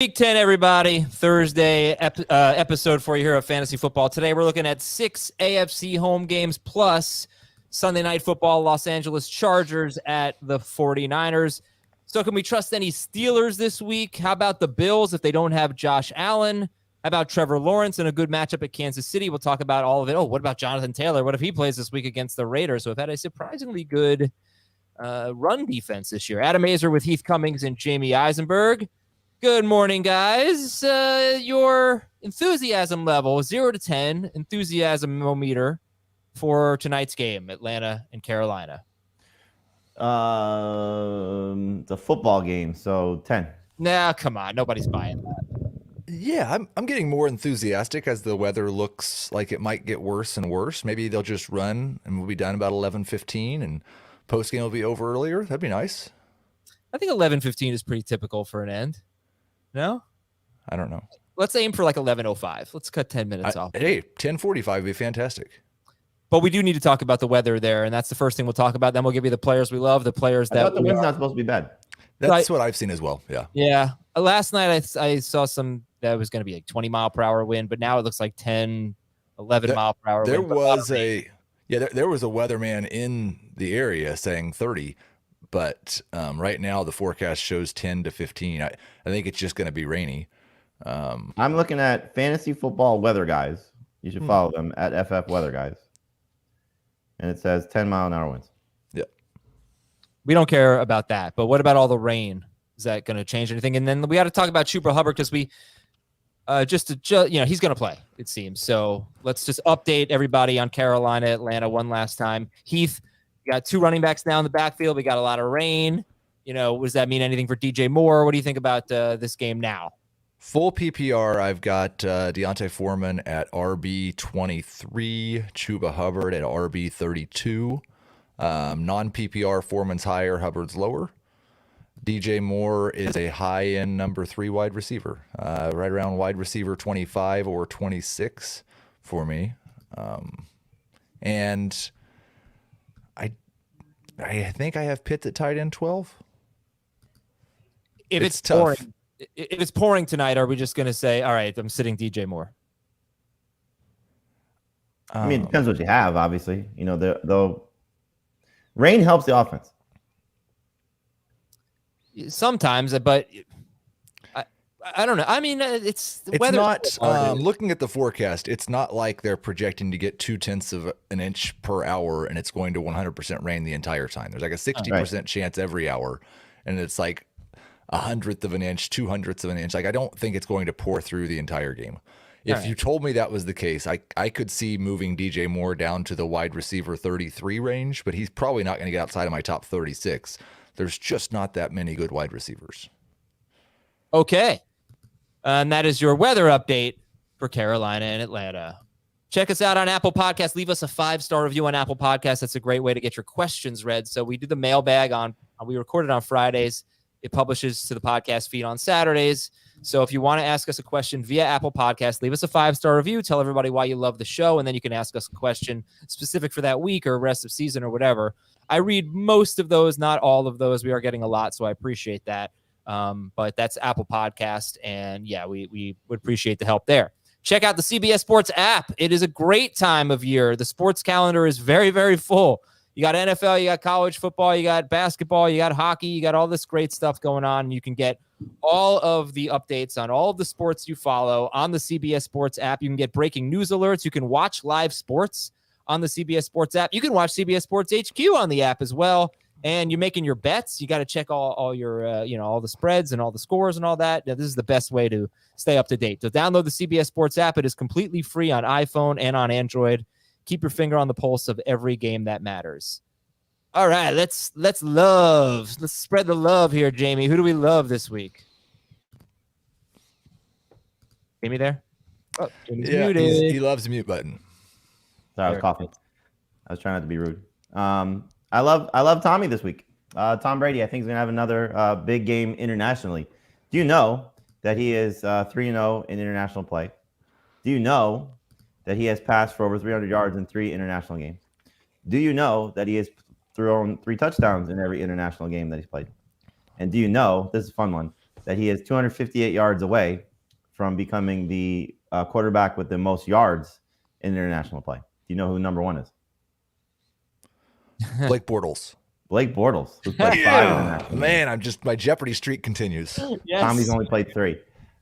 Week 10, everybody. Thursday episode for you here of Fantasy Football. Today we're looking at 6 AFC home games plus Sunday Night Football, Los Angeles Chargers at the 49ers. So can we trust any Steelers this week? How about the Bills if they don't have Josh Allen? How about Trevor Lawrence and a good matchup at Kansas City? We'll talk about all of it. Oh, what about Jonathan Taylor? What if he plays this week against the Raiders? So we've had a surprisingly good run defense this year. Adam Azer with Heath Cummings and Jamie Eisenberg. Good morning, guys. Your enthusiasm level, 0 to 10, enthusiasm-meter for tonight's game, Atlanta and Carolina. The football game, so 10. Nah, come on. Nobody's buying that. Yeah, I'm getting more enthusiastic as the weather looks like it might get worse and worse. Maybe they'll just run and we'll be done about 11:15 and postgame will be over earlier. That'd be nice. I think 11:15 is pretty typical for an end. No? I don't know. Let's aim for like 11:05. Let's cut 10 minutes off. Hey, 10:45 would be fantastic. But we do need to talk about the weather there, and that's the first thing we'll talk about. Then we'll give you the players we love, the players that I thought the wind's not supposed to be bad. That's what I've seen as well. Yeah. Yeah. Last night I saw some that was going to be like 20 mile per hour wind, but now it looks like 10, 11 mile per hour there wind. There was a weatherman in the area saying 30, but right now the forecast shows 10 to 15. I think it's just going to be rainy. I'm looking at Fantasy Football Weather Guys. You should follow them at FF Weather Guys. And it says 10-mile-an-hour winds. Yep. We don't care about that, but what about all the rain? Is that going to change anything? And then we got to talk about Chuba Hubbard because we he's going to play, it seems. So let's just update everybody on Carolina, Atlanta one last time. Heath, we got 2 running backs now in the backfield. We got a lot of rain. Does that mean anything for DJ Moore? What do you think about this game now? Full PPR, I've got Deontay Foreman at RB 23, Chuba Hubbard at RB 32. Non-PPR, Foreman's higher, Hubbard's lower. DJ Moore is a high-end number 3 wide receiver, right around wide receiver 25 or 26 for me. And I think I have Pitts at tight end 12. If it's tough. pouring, if it's pouring tonight, are we just going to say, all right, I'm sitting DJ Moore? I mean, it depends what you have, obviously. The rain helps the offense. Sometimes, but I don't know. I mean, it's weather. Not looking at the forecast. It's not like they're projecting to get 0.2 of an inch per hour, and it's going to 100% rain the entire time. There's like a 60% chance every hour, and it's like 100th of an inch, 200ths of an inch. Like I don't think it's going to pour through the entire game. If you told me that was the case, I could see moving DJ Moore down to the wide receiver 33 range, but he's probably not going to get outside of my top 36. There's just not that many good wide receivers. Okay. And that is your weather update for Carolina and Atlanta. Check us out on Apple Podcasts. Leave us a 5-star review on Apple Podcasts. That's a great way to get your questions read. So we do the mailbag we record it on Fridays. It publishes to the podcast feed on Saturdays. So if you want to ask us a question via Apple Podcasts, leave us a 5-star review. Tell everybody why you love the show, and then you can ask us a question specific for that week or rest of season or whatever. I read most of those, not all of those. We are getting a lot, so I appreciate that. But that's Apple Podcast, and yeah, we would appreciate the help there. Check out the CBS Sports app. It is a great time of year. The sports calendar is very, very full. You got NFL, you got college football, you got basketball, you got hockey, you got all this great stuff going on. You can get all of the updates on all of the sports you follow on the CBS Sports app. You can get breaking news alerts. You can watch live sports on the CBS Sports app. You can watch CBS Sports HQ on the app as well. And you're making your bets. You got to check all your, all the spreads and all the scores and all that. Now, this is the best way to stay up to date. So download the CBS Sports app. It is completely free on iPhone and on Android. Keep your finger on the pulse of every game that matters. All right, let's spread the love here, Jamie. Who do we love this week? Jamie there? Oh, Jamie's muted. He loves the mute button. Sorry, I was coughing. I was trying not to be rude. I love Tommy this week. Tom Brady, I think, is going to have another big game internationally. Do you know that he is 3-0 in international play? Do you know that he has passed for over 300 yards in 3 international games? Do you know that he has thrown 3 touchdowns in every international game that he's played? And do you know, this is a fun one, that he is 258 yards away from becoming the quarterback with the most yards in international play. Do you know who number 1 is? Blake Bortles. Blake Bortles, who's played 5 international Man, my Jeopardy streak continues. Yes. Tommy's only played 3.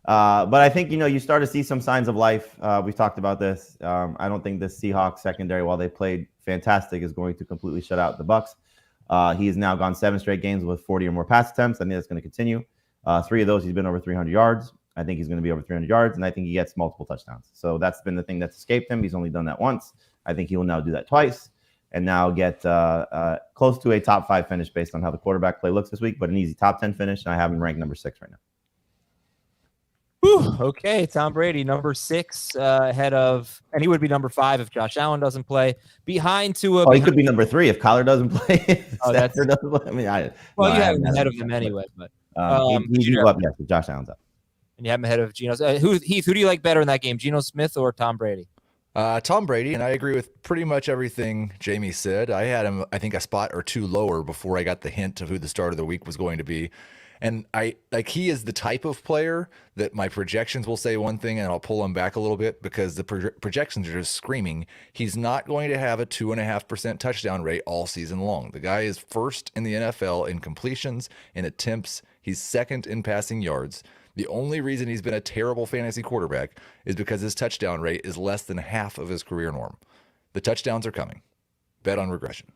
But I think, you start to see some signs of life. We've talked about this. I don't think the Seahawks secondary, while they played fantastic, is going to completely shut out the Bucs. He has now gone 7 straight games with 40 or more pass attempts. I think that's going to continue. 3 of those, he's been over 300 yards. I think he's going to be over 300 yards, and I think he gets multiple touchdowns. So that's been the thing that's escaped him. He's only done that once. I think he will now do that twice and now get close to a top 5 finish based on how the quarterback play looks this week, but an easy top 10 finish, and I have him ranked number 6 right now. Whew, okay, Tom Brady, number 6, ahead of, and he would be number 5 if Josh Allen doesn't play. Behind Tua. He could be number 3 if Kyler doesn't play. Doesn't play. I mean, you have him ahead of him anyway. But he's up, yes, if Josh Allen's up. And you have him ahead of Geno. Heath, who do you like better in that game, Geno Smith or Tom Brady? Tom Brady, and I agree with pretty much everything Jamie said. I had him, I think, a spot or 2 lower before I got the hint of who the start of the week was going to be. And he is the type of player that my projections will say one thing and I'll pull him back a little bit because the projections are just screaming. He's not going to have a 2.5% touchdown rate all season long. The guy is first in the NFL in completions, in attempts. He's second in passing yards. The only reason he's been a terrible fantasy quarterback is because his touchdown rate is less than half of his career norm. The touchdowns are coming. Bet on regression.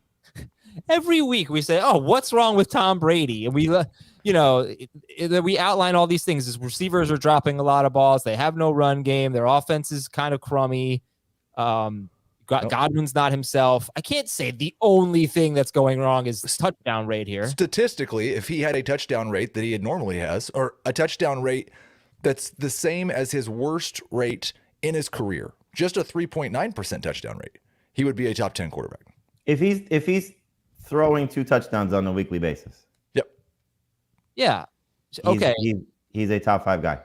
Every week we say, "Oh, what's wrong with Tom Brady?" And we, we outline all these things. His receivers are dropping a lot of balls. They have no run game. Their offense is kind of crummy. Godwin's not himself. I can't say the only thing that's going wrong is touchdown rate here. Statistically, if he had a touchdown rate that he normally has, or a touchdown rate that's the same as his worst rate in his career, just a 3.9% touchdown rate, he would be a top 10 quarterback. If he's throwing 2 touchdowns on a weekly basis. Yep. Yeah. Okay. He's a top 5 guy.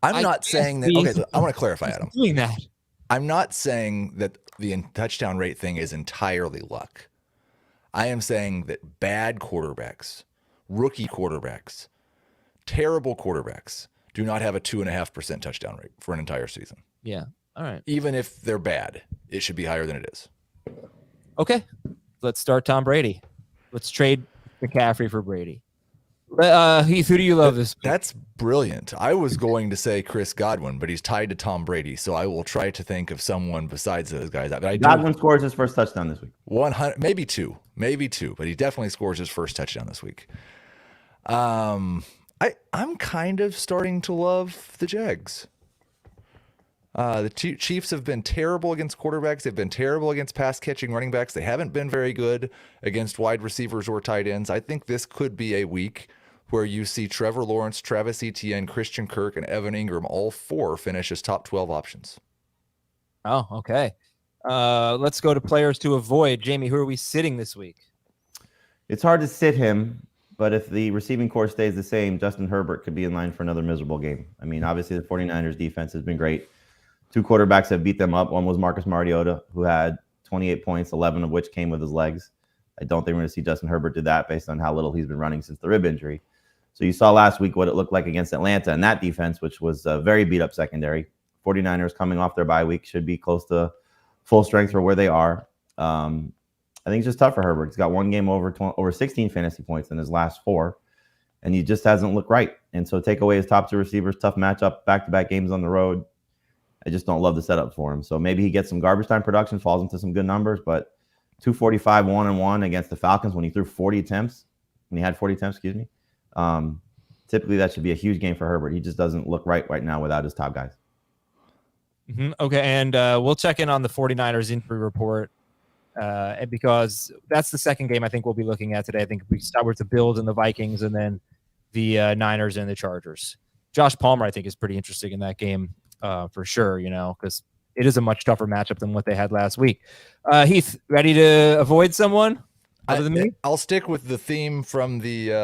I'm not saying that. Okay, so I want to clarify, Adam. Doing that. I'm not saying that the touchdown rate thing is entirely luck. I am saying that bad quarterbacks, rookie quarterbacks, terrible quarterbacks do not have a 2.5% touchdown rate for an entire season. Yeah. All right. Even if they're bad, it should be higher than it is. Okay. Let's start Tom Brady. Let's trade McCaffrey for Brady. Heath, who do you love this week? That's brilliant. I was going to say Chris Godwin, but he's tied to Tom Brady, so I will try to think of someone besides those guys. Godwin scores his first touchdown this week. 100, maybe two, but he definitely scores his first touchdown this week. I'm kind of starting to love the Jags. The Chiefs have been terrible against quarterbacks. They've been terrible against pass-catching running backs. They haven't been very good against wide receivers or tight ends. I think this could be a week where you see Trevor Lawrence, Travis Etienne, Christian Kirk, and Evan Ingram all 4 finish as top 12 options. Oh, okay. Let's go to players to avoid. Jamie, who are we sitting this week? It's hard to sit him, but if the receiving core stays the same, Justin Herbert could be in line for another miserable game. I mean, obviously the 49ers defense has been great. 2 quarterbacks have beat them up. One was Marcus Mariota, who had 28 points, 11 of which came with his legs. I don't think we're going to see Justin Herbert do that based on how little he's been running since the rib injury. So you saw last week what it looked like against Atlanta and that defense, which was a very beat-up secondary. 49ers coming off their bye week should be close to full strength for where they are. I think it's just tough for Herbert. He's got 1 game over 16 fantasy points in his last 4, and he just hasn't looked right. And so take away his top 2 receivers, tough matchup, back-to-back games on the road. I just don't love the setup for him. So maybe he gets some garbage time production, falls into some good numbers, but 245 1-1 against the Falcons when he threw 40 attempts, when he had 40 attempts, excuse me. Typically that should be a huge game for Herbert. He just doesn't look right now without his top guys. Mm-hmm. Okay, and we'll check in on the 49ers injury report because that's the second game I think we'll be looking at today. I think we start with the Bills and the Vikings and then the Niners and the Chargers. Josh Palmer, I think, is pretty interesting in that game for sure, because it is a much tougher matchup than what they had last week. Heath, ready to avoid someone other than me? I'll stick with the theme from the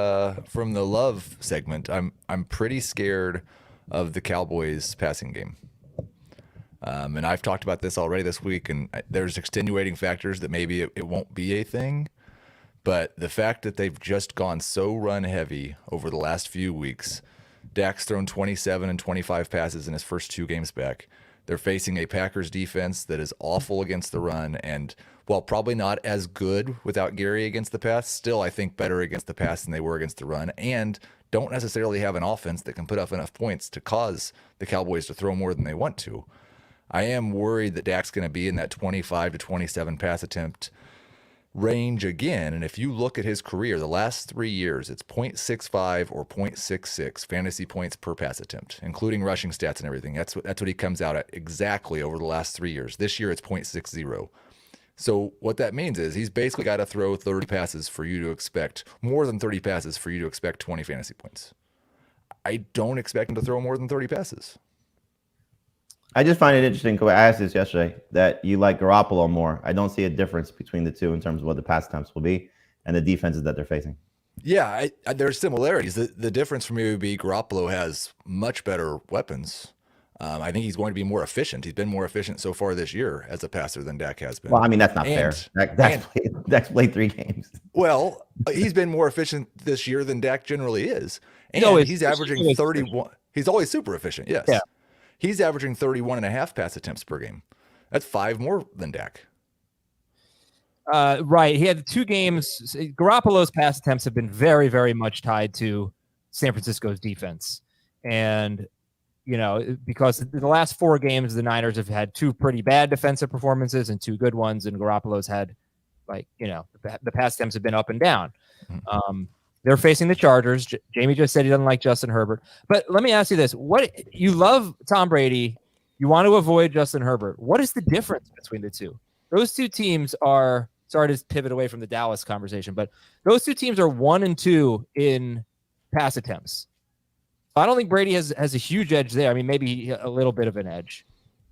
love segment. I'm pretty scared of the Cowboys passing game. And I've talked about this already this week, and there's extenuating factors that maybe it won't be a thing. But the fact that they've just gone so run heavy over the last few weeks, Dak's thrown 27 and 25 passes in his first 2 games back. They're facing a Packers defense that is awful against the run, and while probably not as good without Gary against the pass, still I think better against the pass than they were against the run, and don't necessarily have an offense that can put up enough points to cause the Cowboys to throw more than they want to. I am worried that Dak's going to be in that 25 to 27 pass attempt range again. And if you look at his career, the last 3 years, it's 0.65 or 0.66 fantasy points per pass attempt, including rushing stats and everything. That's what he comes out at exactly over the last 3 years. This year, it's 0.60. So what that means is he's basically got to throw 30 passes for you to expect, more than 30 passes for you to expect 20 fantasy points. I don't expect him to throw more than 30 passes. I just find it interesting. I asked this yesterday that you like Garoppolo more. I don't see a difference between the two in terms of what the pass attempts will be and the defenses that they're facing. Yeah, there's similarities. The difference for me would be Garoppolo has much better weapons. I think he's going to be more efficient. He's been more efficient so far this year as a passer than Dak has been. Well, I mean, that's not fair. Dak's played 3 games. Well, he's been more efficient this year than Dak generally is. And he's averaging 31. He's always super efficient, yes. Yeah. He's averaging 31.5 pass attempts per game. That's 5 more than Dak. Right. He had 2 games. Garoppolo's pass attempts have been very, very much tied to San Francisco's defense. And, because the last 4 games, the Niners have had 2 pretty bad defensive performances and 2 good ones. And Garoppolo's had, the pass attempts have been up and down. Mm-hmm. They're facing the Chargers. Jamie just said he doesn't like Justin Herbert. But let me ask you this. You love Tom Brady. You want to avoid Justin Herbert. What is the difference between the two? Those 2 teams are, sorry to pivot away from the Dallas conversation, but those 2 teams are 1 and 2 in pass attempts. I don't think Brady has a huge edge there. I mean, maybe a little bit of an edge.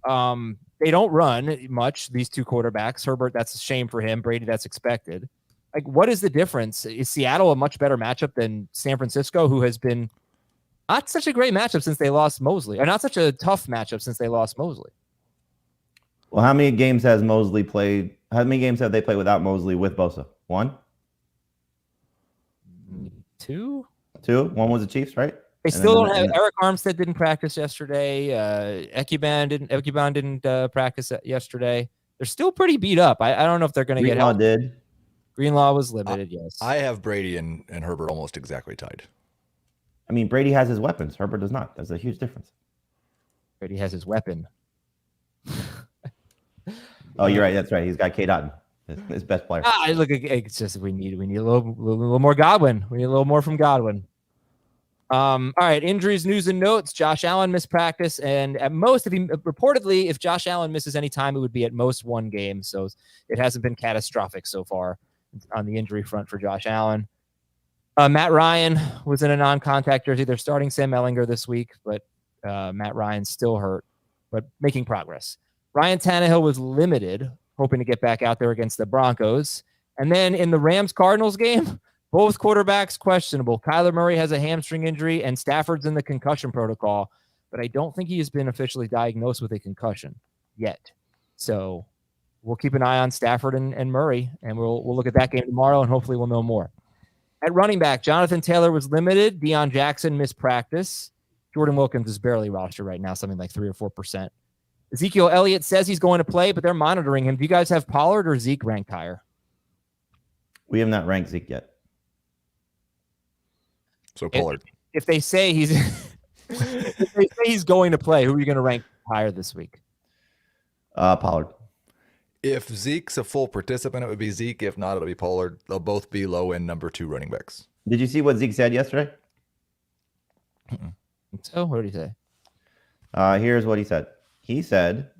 They don't run much, these 2 quarterbacks. Herbert, that's a shame for him. Brady, that's expected. Like, what is the difference? Is Seattle a much better matchup than San Francisco, who has been not such a great matchup since they lost Mosley, or not such a tough matchup since they lost Mosley? Well, how many games has Mosley played? How many games have they played without Mosley with Bosa? 1? 2? 2? 1 was the Chiefs, right? They still don't have Eric Armstead didn't practice yesterday. Ekuban didn't practice yesterday. They're still pretty beat up. I don't know if they're going to get help. Did. Greenlaw was limited, yes. I have Brady and Herbert almost exactly tied. I mean, Brady has his weapons. Herbert does not. There's a huge difference. Brady has his weapon. Oh, you're right. That's right. He's got K. Dotton, his best player. Look, it's just we need a little more Godwin. We need a little more from Godwin. All right, injuries, news, and notes. Josh Allen missed practice, and at most, if Josh Allen misses any time, it would be at most 1 game. So it hasn't been catastrophic so far on the injury front for Josh Allen. Matt Ryan was in a non-contact jersey. They're starting Sam Ehlinger this week, but Matt Ryan's still hurt, but making progress. Ryan Tannehill was limited, hoping to get back out there against the Broncos. And then in the Rams-Cardinals game, both quarterbacks questionable. Kyler Murray has a hamstring injury, and Stafford's in the concussion protocol, but I don't think he has been officially diagnosed with a concussion yet. So we'll keep an eye on Stafford and Murray, and we'll look at that game tomorrow, and hopefully we'll know more. At running back, Jonathan Taylor was limited. Deion Jackson missed practice. Jordan Wilkins is barely rostered right now, something like 3 or 4%. Ezekiel Elliott says he's going to play, but they're monitoring him. Do you guys have Pollard or Zeke ranked higher? We have not ranked Zeke yet. So Pollard. If they say he's going to play, who are you going to rank higher this week? Pollard. If Zeke's a full participant, it would be Zeke. If not, it'll be Pollard. They'll both be low end number 2 running backs. Did you see what Zeke said yesterday? So what did he say? Here's what he said. He said,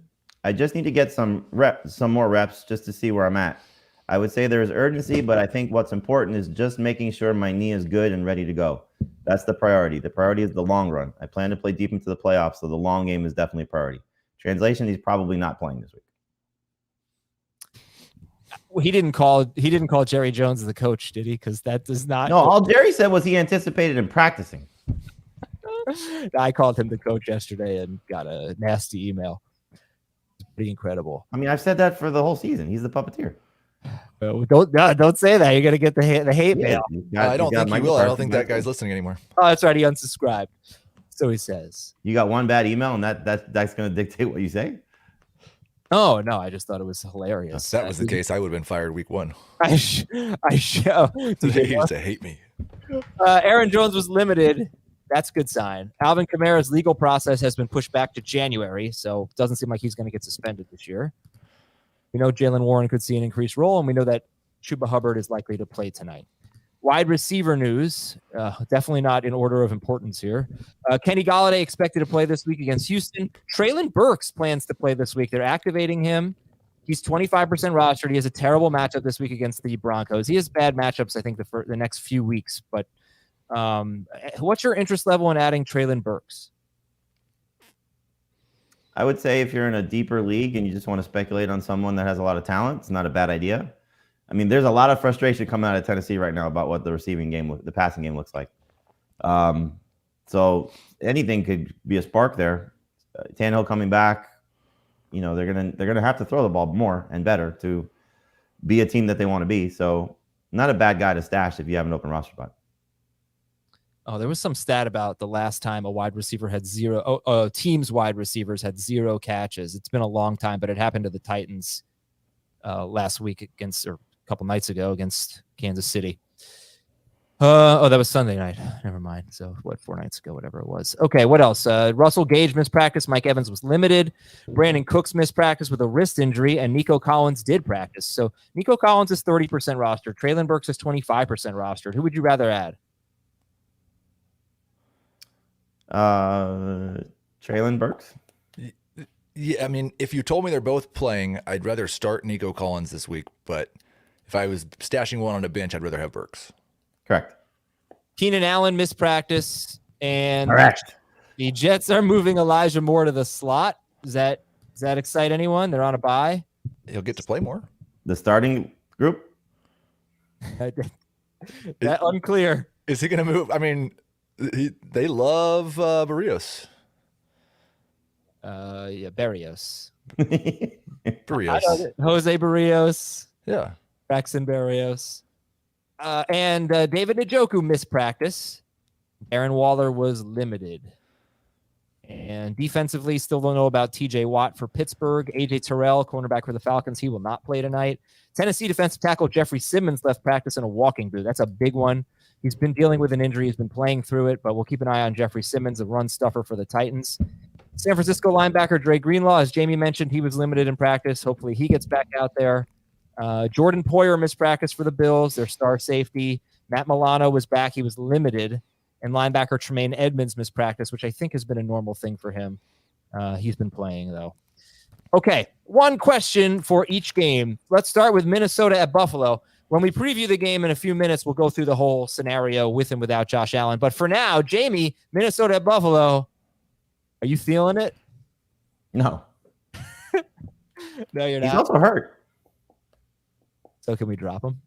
"I just need to get some more reps just to see where I'm at. I would say there is urgency, but I think what's important is just making sure my knee is good and ready to go. That's the priority. The priority is the long run. I plan to play deep into the playoffs, so the long game is definitely a priority." Translation, he's probably not playing this week. Well, he didn't call Jerry Jones the coach, did he? Because that does not. No, all Jerry said was he anticipated him practicing. I called him the coach yesterday and got a nasty email. It's pretty incredible. I mean, I've said that for the whole season. He's the puppeteer. Don't say that. You're gonna get the hate mail. I don't think he will. I don't think that guy's listening anymore. Oh, that's right. He unsubscribed. So he says. You got one bad email, and that's going to dictate what you say. Oh no, I just thought it was hilarious. If that was the case, I would have been fired week 1. I show. They used to hate me. Aaron Jones was limited. That's a good sign. Alvin Kamara's legal process has been pushed back to January, so it doesn't seem like he's going to get suspended this year. We know Jaylen Warren could see an increased role, and we know that Chuba Hubbard is likely to play tonight. Wide receiver news, definitely not in order of importance here. Kenny Golladay expected to play this week against Houston. Treylon Burks plans to play this week. They're activating him. He's 25% rostered. He has a terrible matchup this week against the Broncos. He has bad matchups, I think, the next few weeks. But what's your interest level in adding Treylon Burks? I would say if you're in a deeper league and you just want to speculate on someone that has a lot of talent, it's not a bad idea. I mean, there's a lot of frustration coming out of Tennessee right now about what the passing game looks like. So anything could be a spark there. Tannehill coming back, they're gonna have to throw the ball more and better to be a team that they want to be. So not a bad guy to stash if you have an open roster spot. Oh, there was some stat about the last time a wide receiver had teams wide receivers had 0 catches. It's been a long time, but it happened to the Titans last week or a couple nights ago against Kansas City. That was Sunday night. Never mind. So 4 nights ago, whatever it was. Okay, what else? Russell Gage missed practice. Mike Evans was limited. Brandon Cooks missed practice with a wrist injury, and Nico Collins did practice. So Nico Collins is 30% rostered. Treylon Burks is 25% rostered. Who would you rather add? Treylon Burks. Yeah, I mean, if you told me they're both playing, I'd rather start Nico Collins this week. But if I was stashing one on a bench, I'd rather have Burks. Correct. Keenan Allen missed practice, and correct. The Jets are moving Elijah Moore to the slot. Does that excite anyone? They're on a bye. He'll get to play more. The starting group? That unclear. Is he going to move? I mean, they love Barrios. Barrios. Barrios. Jose Barrios. Yeah. Braxton Barrios. And David Njoku missed practice. Darren Waller was limited. And defensively, still don't know about TJ Watt for Pittsburgh. AJ Terrell, cornerback for the Falcons. He will not play tonight. Tennessee defensive tackle Jeffrey Simmons left practice in a walking boot. That's a big one. He's been dealing with an injury. He's been playing through it, but we'll keep an eye on Jeffrey Simmons, a run stuffer for the Titans. San Francisco linebacker Dre Greenlaw, as Jamie mentioned, he was limited in practice. Hopefully he gets back out there. Jordan Poyer missed practice for the Bills, their star safety. Matt Milano was back. He was limited. And linebacker Tremaine Edmonds missed practice, which I think has been a normal thing for him. He's been playing, though. Okay, one question for each game. Let's start with Minnesota at Buffalo. When we preview the game in a few minutes, we'll go through the whole scenario with and without Josh Allen. But for now, Jamie, Minnesota at Buffalo, are you feeling it? No. No, you're not. He's also hurt. So can we drop him?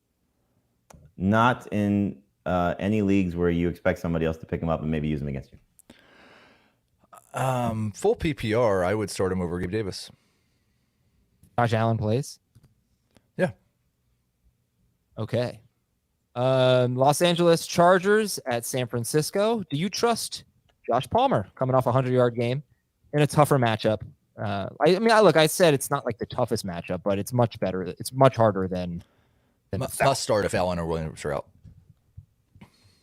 Not in any leagues where you expect somebody else to pick him up and maybe use him against you. Full PPR, I would start him over Gabe Davis. Josh Allen plays? Yeah. Okay. Los Angeles Chargers at San Francisco. Do you trust Josh Palmer coming off a 100-yard game in a tougher matchup? I said it's not like the toughest matchup, but it's much better. It's much harder than must start if Allen or Williams are out.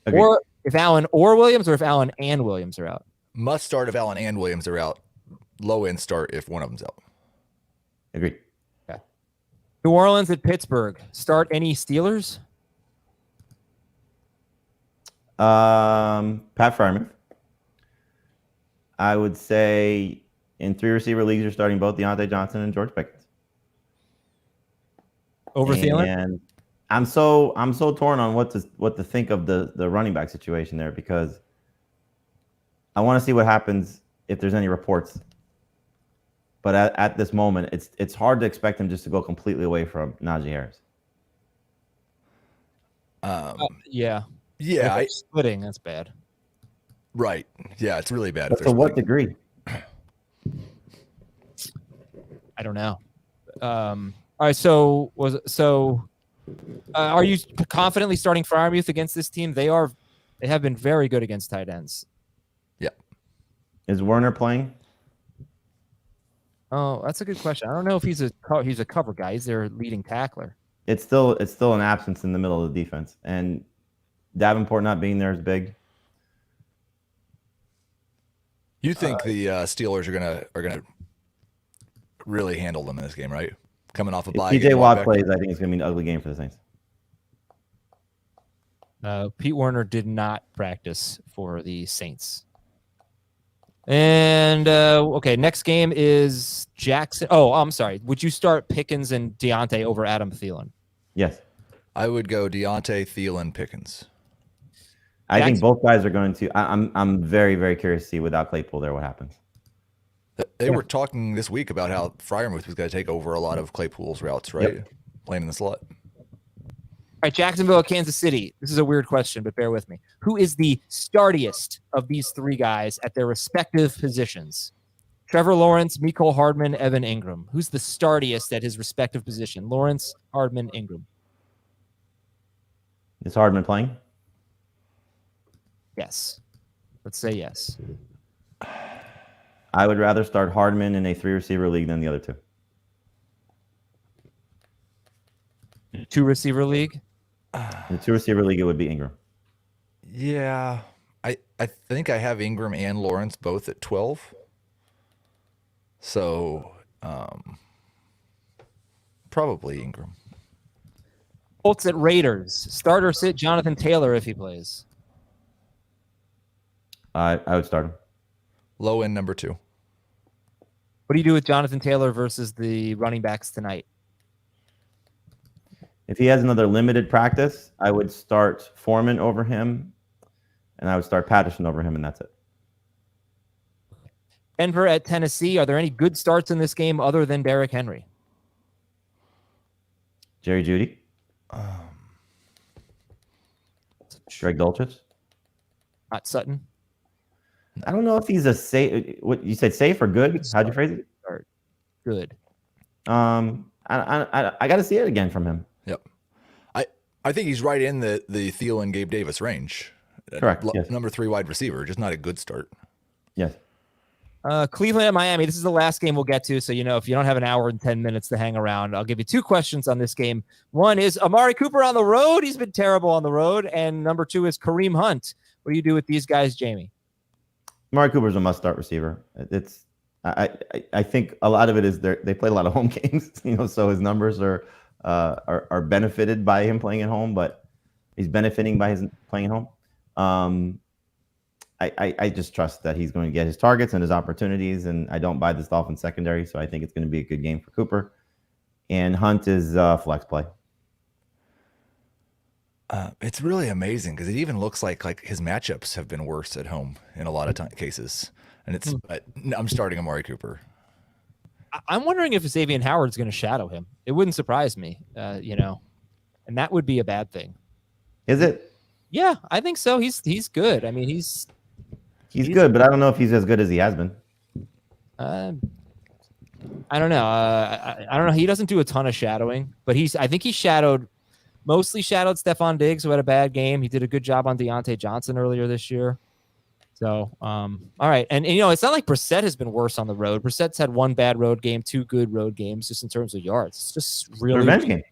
Agreed. Or if Allen or Williams, or if Allen and Williams are out. Must start if Allen and Williams are out. Low end start if one of them's out. Agreed. Okay. New Orleans at Pittsburgh. Start any Steelers? Pat Freiermuth. I would say in 3 receiver leagues, you're starting both Deontay Johnson and George Pickens. Over Thielen? And I'm so torn on what to think of the running back situation there, because I want to see what happens if there's any reports. But at this moment, it's hard to expect him just to go completely away from Najee Harris. Yeah. Yeah. Splitting, that's bad. Right. Yeah, it's really bad. But to what degree? I don't know. All All right. Are you confidently starting Freiermuth against this team? They have been very good against tight ends. Yeah. Is Werner playing? Oh, that's a good question. I don't know if he's a cover guy. He's their leading tackler. It's still an absence in the middle of the defense, and Davenport not being there is big. You think the Steelers are gonna really handle them in this game, right? Coming off a bye. If TJ Watt plays, I think it's gonna be an ugly game for the Saints. Pete Werner did not practice for the Saints. And okay, next game is Jackson. Oh, I'm sorry. Would you start Pickens and Deontay over Adam Thielen? Yes. I would go Deontay, Thielen, Pickens. I think both guys are going to. I'm very, very curious to see without Claypool there what happens. They were talking this week about how Freiermuth was going to take over a lot of Claypool's routes, right? Yep. Playing in the slot. All right, Jacksonville, Kansas City. This is a weird question, but bear with me. Who is the startiest of these three guys at their respective positions? Trevor Lawrence, Mecole Hardman, Evan Ingram. Who's the startiest at his respective position? Lawrence, Hardman, Ingram. Is Hardman playing? Yes. Let's say yes. I would rather start Hardman in a 3-receiver league than the other two. 2-receiver league? In the 2-receiver league, it would be Ingram. Yeah. I think I have Ingram and Lawrence both at 12. So probably Ingram. Colts at Raiders. Start or sit Jonathan Taylor if he plays. I would start him. Low end number 2. What do you do with Jonathan Taylor versus the running backs tonight? If he has another limited practice, I would start Foreman over him, and I would start Patterson over him, and that's it. Denver at Tennessee. Are there any good starts in this game other than Derrick Henry? Jerry Jeudy? Greg Dulcich? Not Sutton. I don't know if he's a safe. What you said, safe or good? How'd you phrase it? Start. Good. I got to see it again from him. Yep. I think he's right in the Thielen, Gabe Davis range. Correct. Yes. Number 3 wide receiver, just not a good start. Yes. Cleveland at Miami. This is the last game we'll get to. So, if you don't have an hour and 10 minutes to hang around, I'll give you 2 questions on this game. One is Amari Cooper on the road. He's been terrible on the road. And number 2 is Kareem Hunt. What do you do with these guys, Jamie? Amari Cooper's a must-start receiver. I think a lot of it is they play a lot of home games, so his numbers are benefited by him playing at home, but he's benefiting by his playing at home. I just trust that he's going to get his targets and his opportunities, and I don't buy this Dolphins secondary, so I think it's going to be a good game for Cooper. And Hunt is flex play. It's really amazing because it even looks like his matchups have been worse at home in a lot of cases. And I'm starting Amari Cooper. I'm wondering if Xavier Howard's going to shadow him. It wouldn't surprise me, and that would be a bad thing. Is it? Yeah, I think so. He's good. I mean, he's good, but I don't know if he's as good as he has been. I don't know. I don't know. He doesn't do a ton of shadowing, but I think he mostly shadowed Stephon Diggs, who had a bad game. He did a good job on Deontay Johnson earlier this year. So, all right. And it's not like Brissett has been worse on the road. Brissett's had 1 bad road game, 2 good road games, just in terms of yards. It's just really revenge game.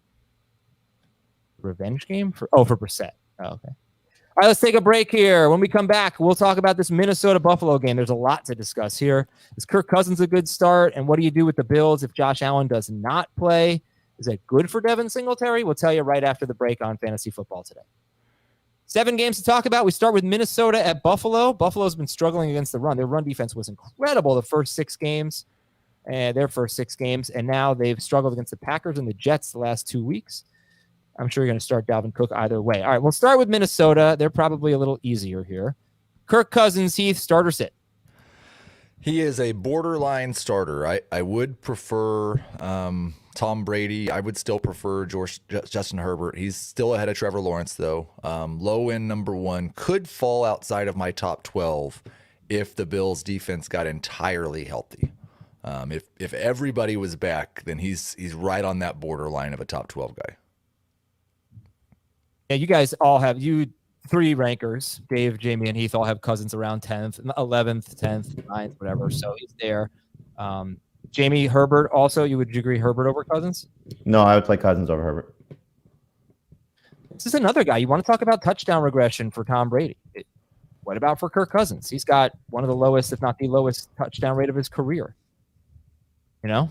Revenge game for Brissett. Oh, okay. All right, let's take a break here. When we come back, we'll talk about this Minnesota-Buffalo game. There's a lot to discuss here. Is Kirk Cousins a good start? And what do you do with the Bills if Josh Allen does not play? Is that good for Devin Singletary? We'll tell you right after the break on Fantasy Football Today. 7 games to talk about. We start with Minnesota at Buffalo. Buffalo's been struggling against the run. Their run defense was incredible their first 6 games, and now they've struggled against the Packers and the Jets the last 2 weeks. I'm sure you're going to start Dalvin Cook either way. All right, we'll start with Minnesota. They're probably a little easier here. Kirk Cousins, Heath, start or sit? He is a borderline starter. I would prefer Tom Brady. I would still prefer Justin Herbert. He's still ahead of Trevor Lawrence, though. Low end number 1 could fall outside of my top 12 if the Bills' defense got entirely healthy. If everybody was back, then he's right on that borderline of a top 12 guy. Yeah, you guys all have three rankers, Dave, Jamie, and Heath all have Cousins around 10th, 11th, 10th, 9th, whatever. So he's there. Jamie, Herbert also, would you agree Herbert over Cousins? No, I would play Cousins over Herbert. This is another guy. You want to talk about touchdown regression for Tom Brady. What about for Kirk Cousins? He's got one of the lowest, if not the lowest, touchdown rate of his career. You know?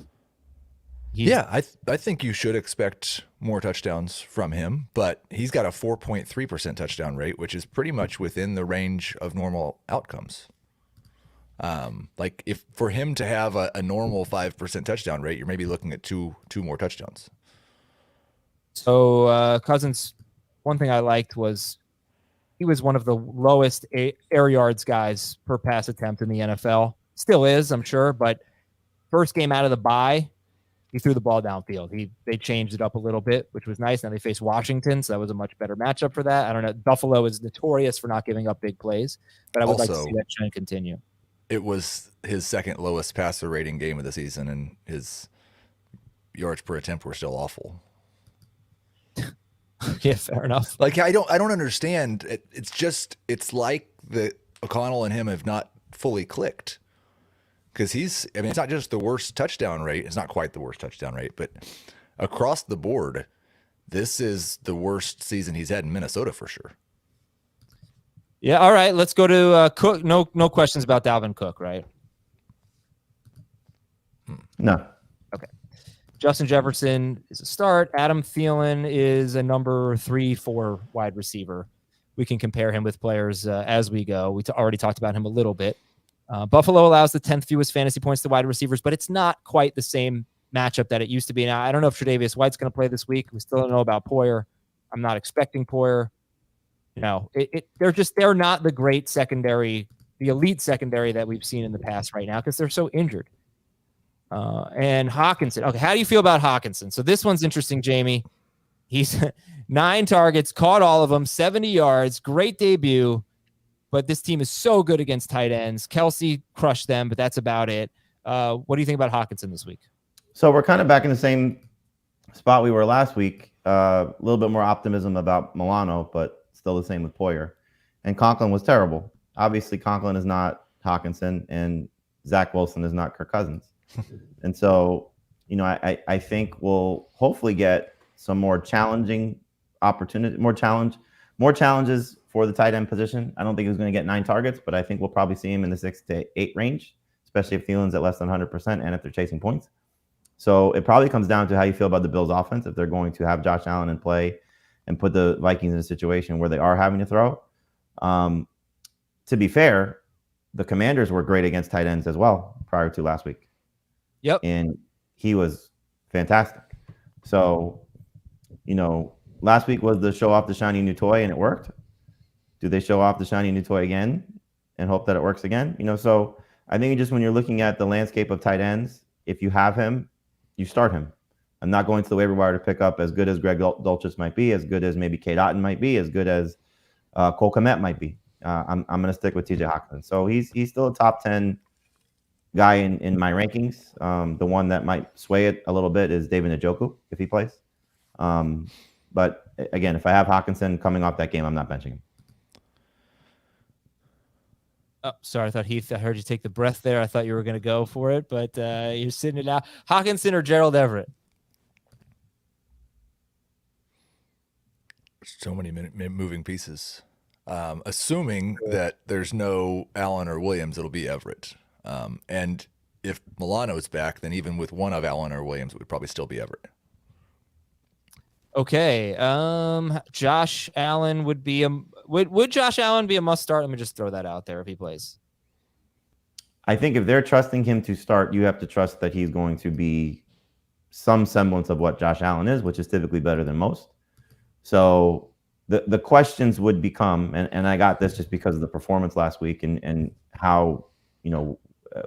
I think you should expect more touchdowns from him, but he's got a 4.3% touchdown rate, which is pretty much within the range of normal outcomes. Like if for him to have a normal 5% touchdown rate, you're maybe looking at two more touchdowns. So Cousins, one thing I liked was he was one of the lowest air yards guys per pass attempt in the NFL. Still is, I'm sure, but first game out of the bye, he threw the ball downfield. They changed it up a little bit, which was nice. Now they face Washington, so that was a much better matchup for that. I don't know. Buffalo is notorious for not giving up big plays, but I would like to see that trend continue. It was his second lowest passer rating game of the season, and his yards per attempt were still awful. Yeah, fair enough. Like I don't understand. It's like the O'Connell and him have not fully clicked. Because it's not just the worst touchdown rate. It's not quite the worst touchdown rate, but across the board, this is the worst season he's had in Minnesota for sure. Yeah. All right. Let's go to Cook. No questions about Dalvin Cook, right? No. Okay. Justin Jefferson is a start. Adam Thielen is a number 3-4 wide receiver. We can compare him with players as we go. We already talked about him a little bit. Buffalo allows the 10th fewest fantasy points to wide receivers, but it's not quite the same matchup that it used to be. Now, I don't know if Tre'Davious White's going to play this week. We still don't know about Poyer. I'm not expecting Poyer. They're not the great secondary, the elite secondary that we've seen in the past right now because they're so injured. And Hawkinson. Okay, how do you feel about Hawkinson? So this one's interesting, Jamie. He's 9 targets, caught all of them, 70 yards, great debut. But this team is so good against tight ends. Kelsey crushed them, but that's about it. What do you think about Hawkinson this week? So we're kind of back in the same spot we were last week. A little bit more optimism about Milano, but still the same with Poyer. And Conklin was terrible. Obviously, Conklin is not Hawkinson, and Zach Wilson is not Kirk Cousins. And so, I think we'll hopefully get some more challenging opportunity, more challenges for the tight end position. I don't think he's going to get 9 targets, but I think we'll probably see him in the 6 to 8 range, especially if Thielen's at less than 100% and if they're chasing points. So it probably comes down to how you feel about the Bills offense, if they're going to have Josh Allen in play and put the Vikings in a situation where they are having to throw. To be fair, the Commanders were great against tight ends as well prior to last week. Yep. And he was fantastic. So, last week was the show off the shiny new toy and it worked. Do they show off the shiny new toy again and hope that it works again? So I think just when you're looking at the landscape of tight ends, if you have him, you start him. I'm not going to the waiver wire to pick up as good as Greg Dulcich might be, as good as maybe Kate Otten might be, as good as Cole Kmet might be. I'm going to stick with TJ Hawkinson. So he's still a top 10 guy in my rankings. The one that might sway it a little bit is David Njoku if he plays. But again, if I have Hawkinson coming off that game, I'm not benching him. Oh, sorry. I thought Heath, I heard you take the breath there. I thought you were going to go for it, but you're sitting it out. Hawkinson or Gerald Everett? So many moving pieces. Assuming that there's no Allen or Williams, it'll be Everett. And if Milano is back, then even with one of Allen or Williams, it would probably still be Everett. Okay. Josh Allen would be would Josh Allen be a must start? Let me just throw that out there if he plays. I think if they're trusting him to start, you have to trust that he's going to be some semblance of what Josh Allen is, which is typically better than most. So the questions would become, and I got this just because of the performance last week and how,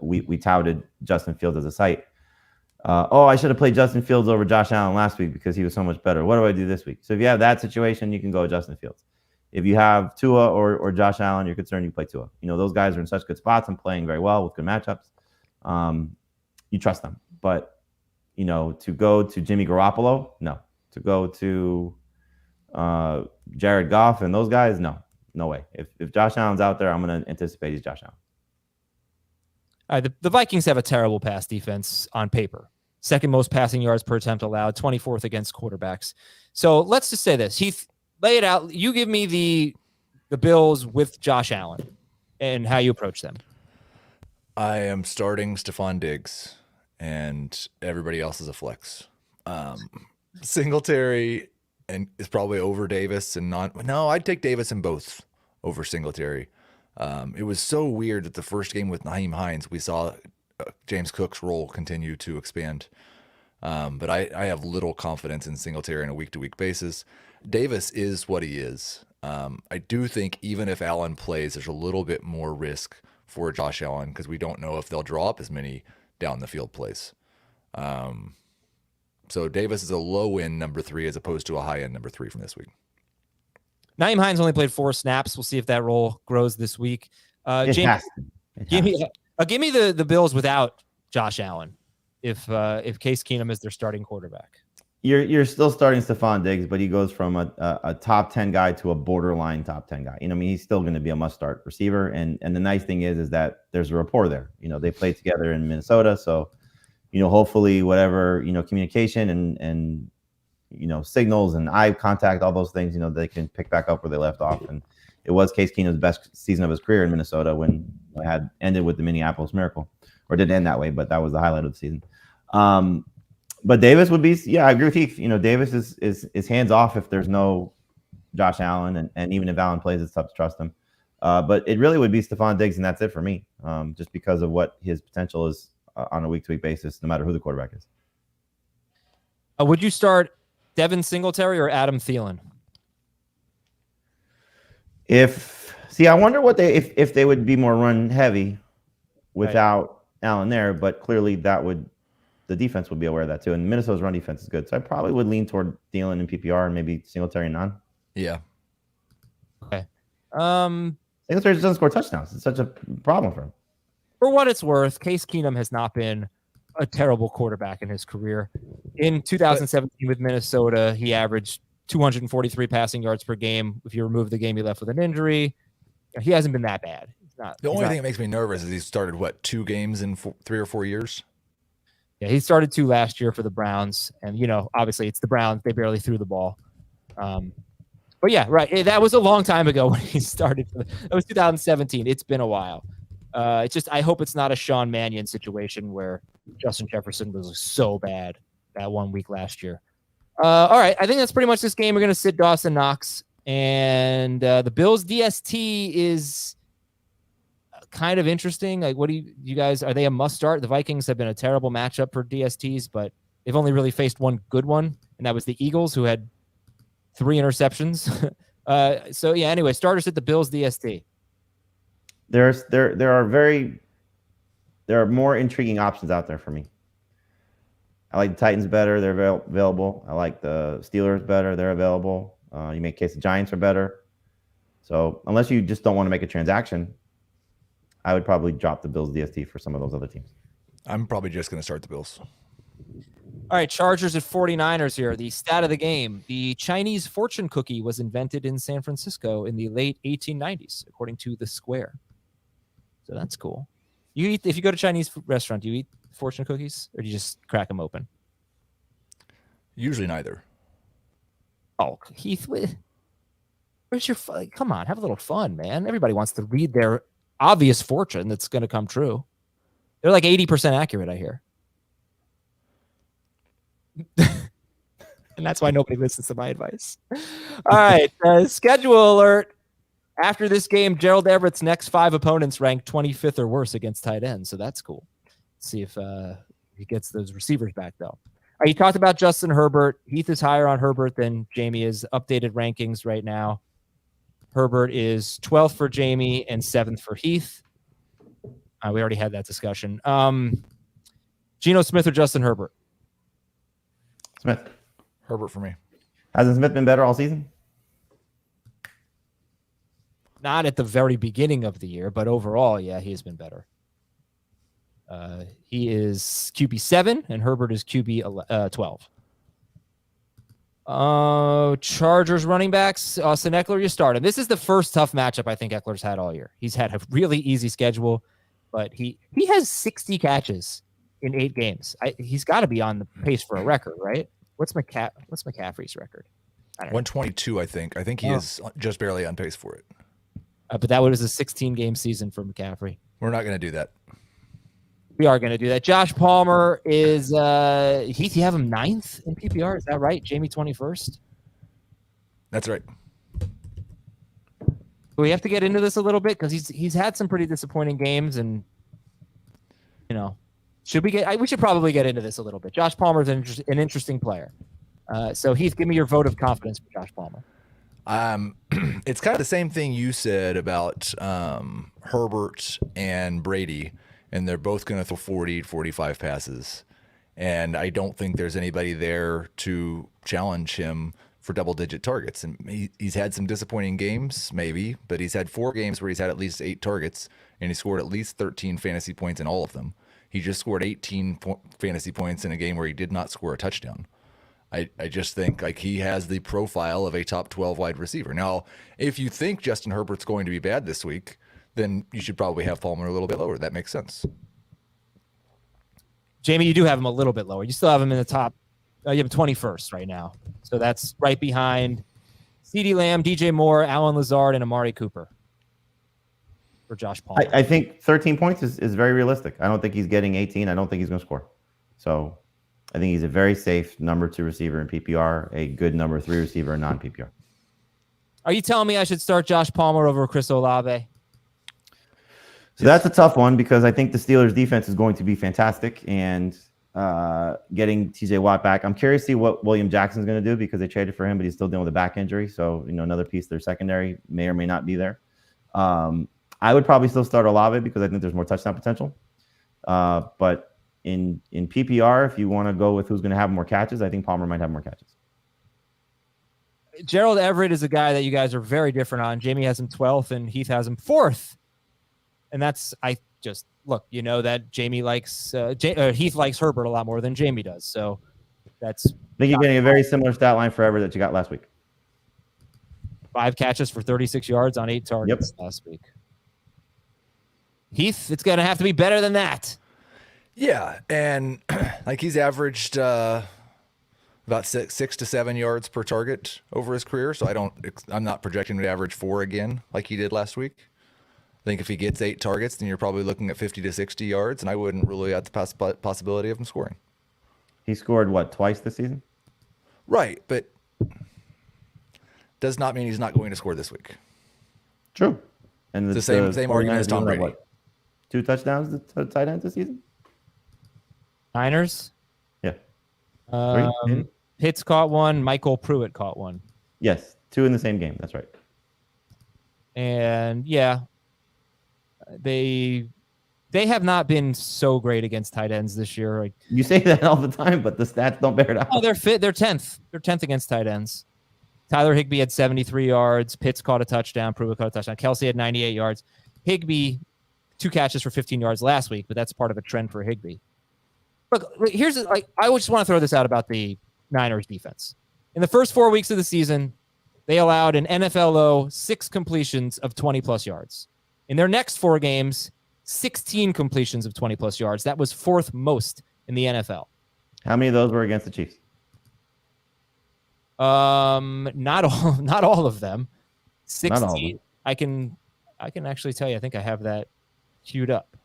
we touted Justin Fields as a site. I should have played Justin Fields over Josh Allen last week because he was so much better. What do I do this week? So if you have that situation, you can go Justin Fields. If you have Tua or Josh Allen, you're concerned, you play Tua. Those guys are in such good spots and playing very well with good matchups. you trust them. But, to go to Jimmy Garoppolo, no. To go to Jared Goff and those guys, no way. If Josh Allen's out there, I'm going to anticipate he's Josh Allen. All right, the Vikings have a terrible pass defense on paper. Second most passing yards per attempt allowed, 24th against quarterbacks. So let's just say this. Heath, lay it out. You give me the Bills with Josh Allen and how you approach them. I am starting Stephon Diggs, and everybody else is a flex. Singletary is probably over Davis and I'd take Davis in both over Singletary. It was so weird that the first game with Nyheim Hines, we saw James Cook's role continue to expand. But I have little confidence in Singletary on a week-to-week basis. Davis is what he is. I do think even if Allen plays, there's a little bit more risk for Josh Allen because we don't know if they'll draw up as many down the field plays. So Davis is a low-end number 3 as opposed to a high-end number 3 from this week. Nyheim Hines only played 4 snaps. We'll see if that role grows this week. James, give me the Bills without Josh Allen if Case Keenum is their starting quarterback. You're still starting Stephon Diggs, but he goes from a top 10 guy to a borderline top 10 guy. He's still going to be a must-start receiver. And the nice thing is that there's a rapport there. They played together in Minnesota, so hopefully whatever communication and signals and eye contact, all those things, they can pick back up where they left off. And it was Case Keenum's best season of his career in Minnesota when it had ended with the Minneapolis Miracle, or didn't end that way, but that was the highlight of the season. But Davis would be, I agree with Heath. Davis is hands off if there's no Josh Allen, and even if Allen plays, it's tough to trust him. But it really would be Stephon Diggs, and that's it for me, just because of what his potential is on a week-to-week basis, no matter who the quarterback is. Would you start Devin Singletary or Adam Thielen? I wonder what if they would be more run heavy without Allen there, but clearly the defense would be aware of that too. And Minnesota's run defense is good. So I probably would lean toward Thielen in PPR and maybe Singletary non. Yeah. Okay. Singletary doesn't score touchdowns. It's such a problem for him. For what it's worth, Case Keenum has not been a terrible quarterback in his career. In 2017 with Minnesota, he averaged 243 passing yards per game. If you remove the game he left with an injury, he hasn't been that bad. The only thing that makes me nervous is he started, 2 games in 3 or 4 years? Yeah, he started 2 last year for the Browns. And, obviously it's the Browns. They barely threw the ball. But yeah, right. That was a long time ago when he started. That was 2017. It's been a while. It's just, I hope it's not a Sean Mannion situation where Justin Jefferson was so bad that 1 week last year. All right. I think that's pretty much this game. We're going to sit Dawson Knox, and the Bills DST is kind of interesting. Like, what do you guys, are they a must start? The Vikings have been a terrible matchup for DSTs, but they've only really faced one good one, and that was the Eagles, who had 3 interceptions. So yeah, anyway, starters at the Bills DST. There are more intriguing options out there for me. I like the Titans better. They're available. I like the Steelers better. They're available. You make case the Giants are better. So unless you just don't want to make a transaction, I would probably drop the Bills DST for some of those other teams. I'm probably just going to start the Bills. All right, Chargers at 49ers here. The stat of the game: the Chinese fortune cookie was invented in San Francisco in the late 1890s, according to The Square. So that's cool. If you go to a Chinese restaurant, do you eat fortune cookies, or do you just crack them open? Usually neither. Oh, Heath, where's your fun? Come on, have a little fun, man. Everybody wants to read their obvious fortune that's going to come true. They're like 80% accurate, I hear. And that's why nobody listens to my advice. All right, schedule alert. After this game, Gerald Everett's next 5 opponents ranked 25th or worse against tight ends, so that's cool. Let's see if he gets those receivers back, though. You talked about Justin Herbert. Heath is higher on Herbert than Jamie is. Updated rankings right now. Herbert is 12th for Jamie and 7th for Heath. We already had that discussion. Geno Smith or Justin Herbert? Smith. Herbert for me. Hasn't Smith been better all season? Not at the very beginning of the year, but overall, yeah, he's been better. He is QB 7 and Herbert is QB 12. Chargers running backs, Austin Eckler, you start him. This is the first tough matchup I think Eckler's had all year. He's had a really easy schedule, but he has 60 catches in 8 games. He's got to be on the pace for a record, right? What's McCaffrey's record? 122, I think. I think he is just barely on pace for it. But that was a 16-game season for McCaffrey. We're not going to do that. We are going to do that. Josh Palmer is Heath, you have him 9th in PPR. Is that right? Jamie 21st? That's right. We have to get into this a little bit because he's had some pretty disappointing games, and we should probably get into this a little bit. Josh Palmer is an interesting player. So Heath, give me your vote of confidence for Josh Palmer. It's kind of the same thing you said about Herbert and Brady, and they're both going to throw 40, 45 passes. And I don't think there's anybody there to challenge him for double-digit targets. And he's had some disappointing games, maybe, but he's had 4 games where he's had at least 8 targets, and he scored at least 13 fantasy points in all of them. He just scored 18 fantasy points in a game where he did not score a touchdown. I just think like he has the profile of a top 12 wide receiver. Now, if you think Justin Herbert's going to be bad this week, then you should probably have Palmer a little bit lower. That makes sense. Jamie, you do have him a little bit lower. You still have him in the top. You have him 21st right now. So that's right behind CeeDee Lamb, DJ Moore, Alan Lazard, and Amari Cooper for Josh Palmer. I think 13 points is very realistic. I don't think he's getting 18. I don't think he's going to score. So I think he's a very safe number 2 receiver in PPR, a good number 3 receiver in non-PPR. Are you telling me I should start Josh Palmer over Chris Olave? So that's a tough one because I think the Steelers' defense is going to be fantastic, and getting TJ Watt back. I'm curious to see what William Jackson's going to do because they traded for him, but he's still dealing with a back injury. So, another piece of their secondary may or may not be there. I would probably still start Olave because I think there's more touchdown potential. But in PPR, if you want to go with who's going to have more catches, I think Palmer might have more catches. Gerald Everett is a guy that you guys are very different on. Jamie has him 12th and Heath has him 4th. And that Jamie likes Heath likes Herbert a lot more than Jamie does. So that's. I think you're getting a very similar stat line for Everett that you got last week. 5 catches for 36 yards on 8 targets last week. Heath, it's going to have to be better than that. Yeah, and like he's averaged about 6 to 7 yards per target over his career. So I'm not projecting him to average 4 again like he did last week. I think if he gets 8 targets, then you're probably looking at 50 to 60 yards, and I wouldn't rule out the possibility of him scoring. He scored, twice this season? Right, but does not mean he's not going to score this week. True. And the same argument as Tom Brady. 2 touchdowns to tight ends this season? Niners? Yeah. 3? Pitts caught 1. Michael Pruitt caught 1. Yes, 2 in the same game. That's right. And, they have not been so great against tight ends this year. You say that all the time, but the stats don't bear it out. Oh, they're 10th. They're 10th against tight ends. Tyler Higbee had 73 yards. Pitts caught a touchdown. Pruitt caught a touchdown. Kelsey had 98 yards. Higbee, 2 catches for 15 yards last week, but that's part of a trend for Higbee. Look, I just want to throw this out about the Niners defense. In the first 4 weeks of the season, they allowed an NFL low 6 completions of 20-plus yards. In their next 4 games, 16 completions of 20-plus yards. That was 4th most in the NFL. How many of those were against the Chiefs? Not all of them. 16. Not all of them. I can actually tell you. I think I have that queued up.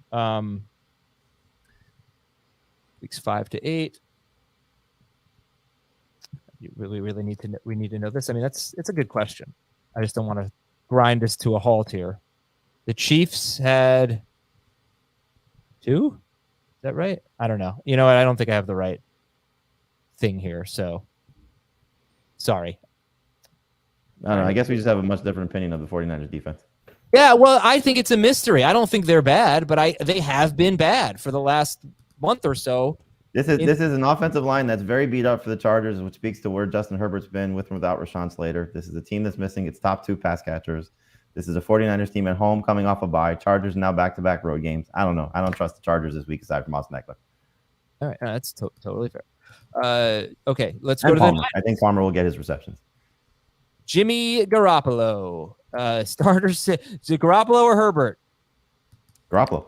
Weeks 5 to 8. You really need to know this. I mean, it's a good question. I just don't want to grind us to a halt here. The Chiefs had 2? Is that right? I don't know. You know what? I don't think I have the right thing here. So, sorry. I don't know. I guess we just have a much different opinion of the 49ers defense. Yeah, well, I think it's a mystery. I don't think they're bad, but they have been bad for the last month or so. This is an offensive line that's very beat up for the Chargers, which speaks to where Justin Herbert's been with and without Rashawn Slater. This is a team that's missing its top 2 pass catchers. This is a 49ers team at home coming off a bye. Chargers now back-to-back road games. I don't know. I don't trust the Chargers this week aside from Austin Eckler. All right, that's totally fair. Okay, let's And go to Palmer. I think Palmer will get his receptions. Jimmy Garoppolo. Starters, is it Garoppolo or Herbert? Garoppolo.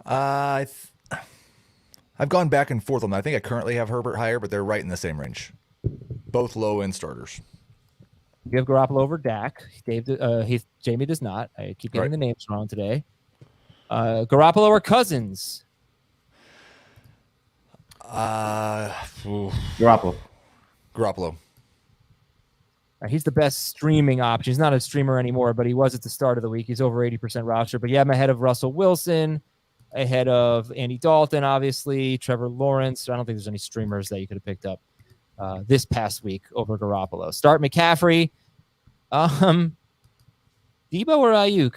I've gone back and forth on that. I think I currently have Herbert higher, but they're right in the same range. Both low-end starters. You have Garoppolo over Dak. Jamie does not. I keep getting the names wrong today. Garoppolo or Cousins? Garoppolo. He's the best streaming option. He's not a streamer anymore, but he was at the start of the week. He's over 80% roster. But yeah, I'm ahead of Russell Wilson, ahead of Andy Dalton, obviously, Trevor Lawrence. I don't think there's any streamers that you could have picked up this past week over Garoppolo. Start McCaffrey. Debo or Ayuk?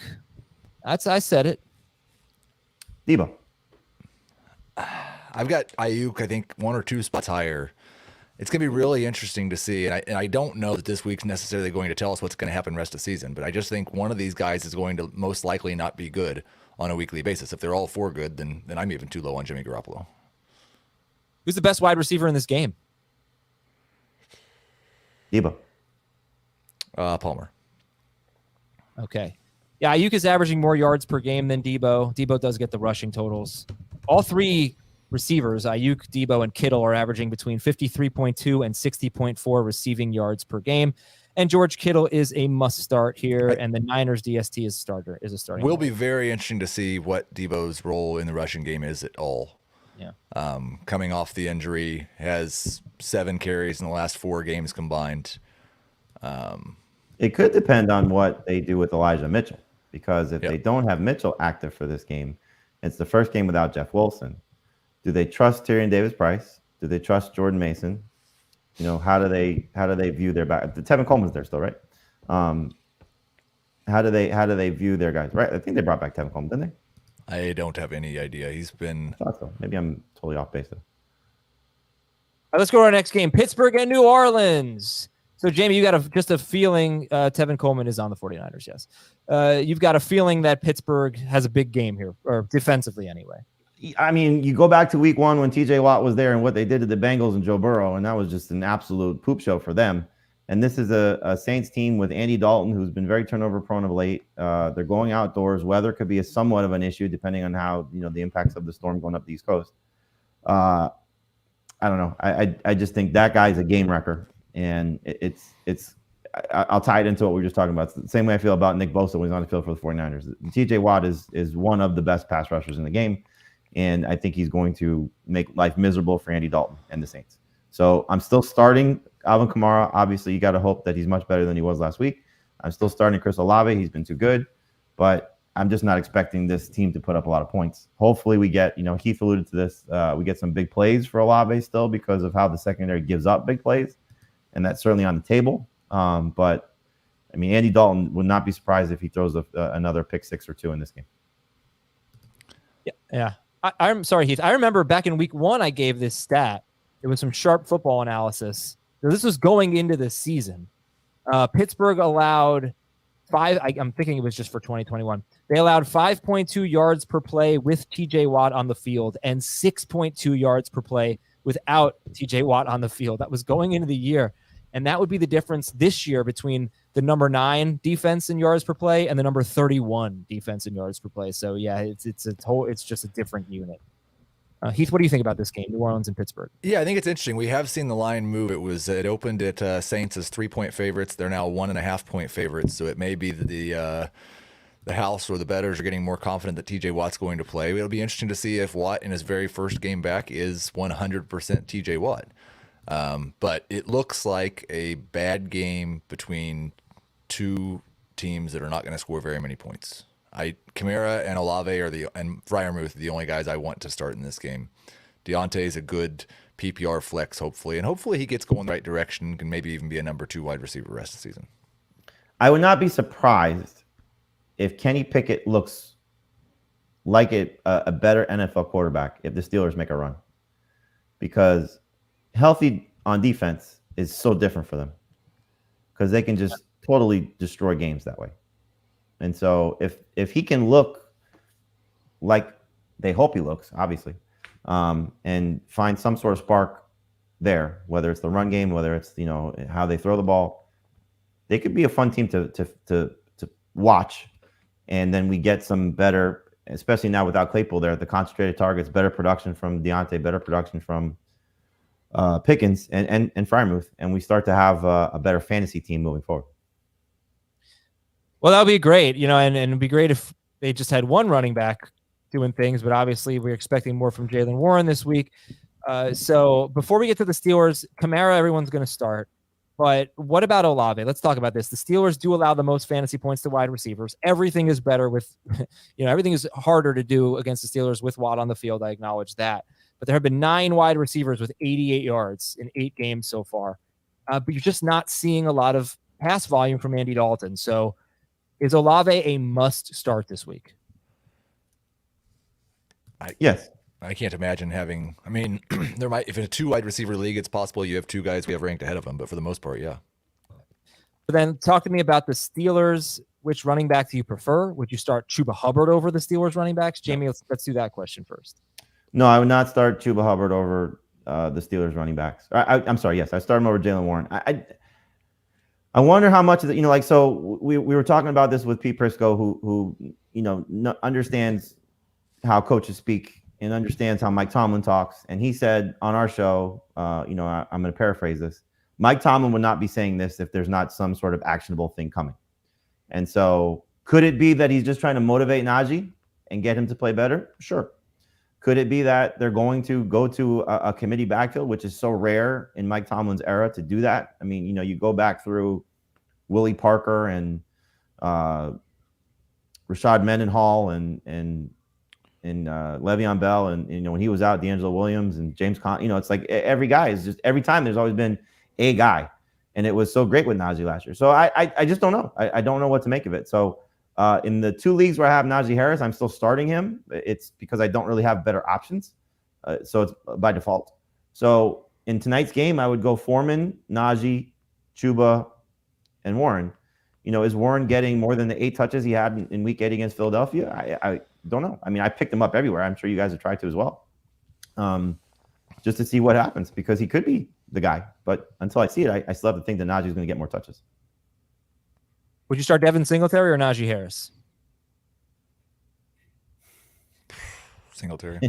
I said it. Debo. I've got Ayuk, I think, 1 or 2 spots higher. It's going to be really interesting to see. And I don't know that this week's necessarily going to tell us what's going to happen rest of the season, but I just think one of these guys is going to most likely not be good on a weekly basis. If they're all 4 good, then I'm even too low on Jimmy Garoppolo. Who's the best wide receiver in this game? Debo. Palmer. Okay. Yeah, Ayuk is averaging more yards per game than Debo. Debo does get the rushing totals. All 3 receivers, Ayuk, Debo, and Kittle, are averaging between 53.2 and 60.4 receiving yards per game. And George Kittle is a must start here, and the Niners DST is a starting. Will be very interesting to see what Debo's role in the rushing game is at all. Yeah. Coming off the injury, has 7 carries in the last 4 games combined. It could depend on what they do with Elijah Mitchell, because if they don't have Mitchell active for this game, it's the first game without Jeff Wilson. Do they trust Tyrion Davis-Price? Do they trust Jordan Mason? You know, how do they view their back? Tevin Coleman's there still, right? How do they view their guys? Right, I think they brought back Tevin Coleman, didn't they? I don't have any idea. He's been. I thought so. Maybe I'm totally off base though. All right, let's go to our next game: Pittsburgh and New Orleans. So, Jamie, you got just a feeling Tevin Coleman is on the 49ers, yes. You've got a feeling that Pittsburgh has a big game here, or defensively anyway. I mean, you go back to week 1 when TJ Watt was there and what they did to the Bengals and Joe Burrow, and that was just an absolute poop show for them. And this is a Saints team with Andy Dalton, who's been very turnover prone of late. They're going outdoors. Weather could be somewhat of an issue depending on how, the impacts of the storm going up the East Coast. I don't know. I just think that guy's a game wrecker. And I'll tie it into what we were just talking about. It's the same way I feel about Nick Bosa when he's on the field for the 49ers. TJ Watt is one of the best pass rushers in the game. And I think he's going to make life miserable for Andy Dalton and the Saints. So I'm still starting Alvin Kamara. Obviously, you got to hope that he's much better than he was last week. I'm still starting Chris Olave. He's been too good. But I'm just not expecting this team to put up a lot of points. Hopefully we get, Keith alluded to this, we get some big plays for Olave still because of how the secondary gives up big plays. And that's certainly on the table. But, I mean, Andy Dalton would not be surprised if he throws another pick 6 or 2 in this game. Yeah. I'm sorry, Heath. I remember back in week 1, I gave this stat. It was some sharp football analysis. So this was going into this season. Pittsburgh allowed I'm thinking it was just for 2021. They allowed 5.2 yards per play with TJ Watt on the field and 6.2 yards per play without TJ Watt on the field. That was going into the year. And that would be the difference this year between the number 9 defense in yards per play and the number 31 defense in yards per play. So yeah, it's just a different unit. Heath, what do you think about this game, New Orleans and Pittsburgh? Yeah, I think it's interesting. We have seen the line move. It opened at Saints as 3-point favorites. They're now 1.5-point favorites. So it may be that the house or the bettors are getting more confident that TJ Watt's going to play. It'll be interesting to see if Watt in his very first game back is 100% TJ Watt. But it looks like a bad game between 2 teams that are not going to score very many points. Kamara and Olave and Freiermuth are the only guys I want to start in this game. Deontay is a good PPR flex, hopefully, and hopefully he gets going the right direction, can maybe even be a number 2 wide receiver rest of the season. I would not be surprised if Kenny Pickett looks like a better NFL quarterback if the Steelers make a run, because healthy on defense is so different for them because they can just totally destroy games that way. And so if he can look like they hope he looks, obviously, and find some sort of spark there, whether it's the run game, whether it's how they throw the ball, they could be a fun team to watch. And then we get some better, especially now without Claypool there, the concentrated targets, better production from Deontay, better production from Pickens and Freiermuth, and we start to have a better fantasy team moving forward. Well, that would be great, and it'd be great if they just had one running back doing things, but obviously we're expecting more from Jaylen Warren this week. So before we get to the Steelers, Kamara, everyone's going to start. But what about Olave? Let's talk about this. The Steelers do allow the most fantasy points to wide receivers. Everything is better with, everything is harder to do against the Steelers with Watt on the field. I acknowledge that. But there have been 9 wide receivers with 88 yards in 8 games so far. But you're just not seeing a lot of pass volume from Andy Dalton. So is Olave a must start this week? Yes. I can't imagine having. I mean, there might, if in a 2 wide receiver league, it's possible you have 2 guys we have ranked ahead of him. But for the most part, yeah. But then talk to me about the Steelers. Which running back do you prefer? Would you start Chuba Hubbard over the Steelers running backs? Jamie, let's do that question first. No, I would not start Chuba Hubbard over the Steelers running backs. I'm sorry. Yes, I start him over Jaylen Warren. I wonder how much of the, so we were talking about this with Pete Prisco, who understands how coaches speak and understands how Mike Tomlin talks. And he said on our show, I'm going to paraphrase this. Mike Tomlin would not be saying this if there's not some sort of actionable thing coming. And so could it be that he's just trying to motivate Najee and get him to play better? Sure. Could it be that they're going to go to a committee backfield, which is so rare in Mike Tomlin's era to do that? I mean, you go back through Willie Parker and Rashad Mendenhall and Le'Veon Bell, and when he was out, D'Angelo Williams and James Conn, it's like every guy is just, every time there's always been a guy, and it was so great with Najee last year. So I just don't know. I don't know what to make of it. So in the 2 leagues where I have Najee Harris, I'm still starting him. It's because I don't really have better options. So it's by default. So in tonight's game, I would go Foreman, Najee, Chuba, and Warren. Is Warren getting more than the 8 touches he had in week 8 against Philadelphia? I don't know. I mean, I picked him up everywhere. I'm sure you guys have tried to as well. Just to see what happens, because he could be the guy. But until I see it, I still have to think that Najee's going to get more touches. Would you start Devin Singletary or Najee Harris? Singletary.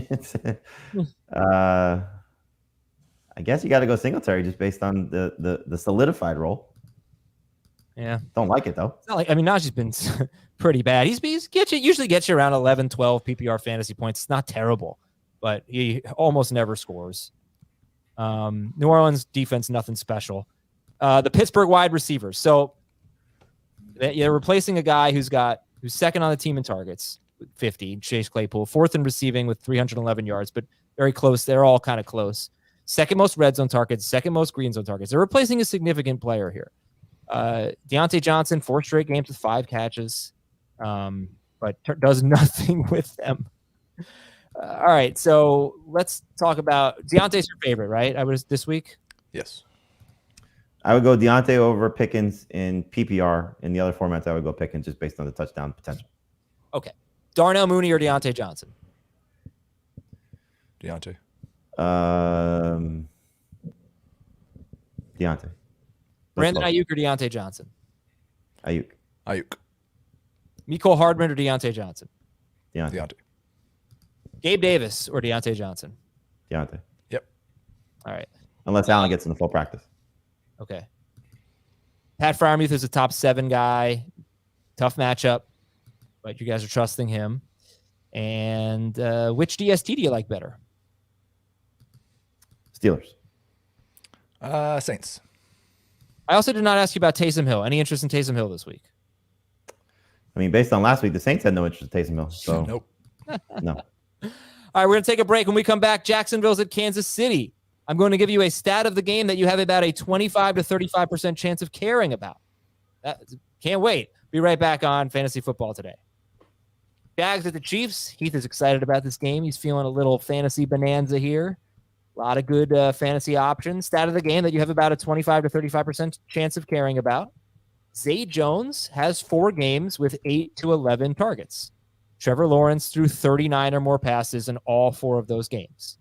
I guess you got to go Singletary just based on the solidified role. Yeah. Don't like it, though. It's not like, Najee's been pretty bad. He's usually gets you around 11, 12 PPR fantasy points. It's not terrible, but he almost never scores. New Orleans defense, nothing special. The Pittsburgh wide receivers. So they're replacing a guy who's second on the team in targets with 50, Chase Claypool, 4th in receiving with 311 yards, but very close. They're all kind of close. Second most red zone targets, second most green zone targets. They're replacing a significant player here. Deontay Johnson, 4 straight games with 5 catches, but does nothing with them. All right, so let's talk about Deontay's your favorite, right? This week. Yes. I would go Deontay over Pickens in PPR. In the other formats, I would go Pickens just based on the touchdown potential. Okay. Darnell Mooney or Deontay Johnson? Deontay. Deontay. Brandon Ayuk or Deontay Johnson? Ayuk. Mecole Hardman or Deontay Johnson? Deontay. Gabe Davis or Deontay Johnson? Deontay. Yep. All right. Unless Allen gets in the full practice. Okay. Pat Freiermuth is a top 7 guy. Tough matchup, but you guys are trusting him. And which DST do you like better? Steelers. Saints. I also did not ask you about Taysom Hill. Any interest in Taysom Hill this week? I mean, based on last week, the Saints had no interest in Taysom Hill. So nope. No. All right, we're going to take a break. When we come back, Jacksonville's at Kansas City. I'm going to give you a stat of the game that you have about a 25 to 35% chance of caring about. Can't wait. Be right back on Fantasy Football Today. Jags at the Chiefs. Heath is excited about this game. He's feeling a little fantasy bonanza here. A lot of good fantasy options. Stat of the game that you have about a 25 to 35% chance of caring about. Zay Jones has 4 games with 8 to 11 targets. Trevor Lawrence threw 39 or more passes in all 4 of those games.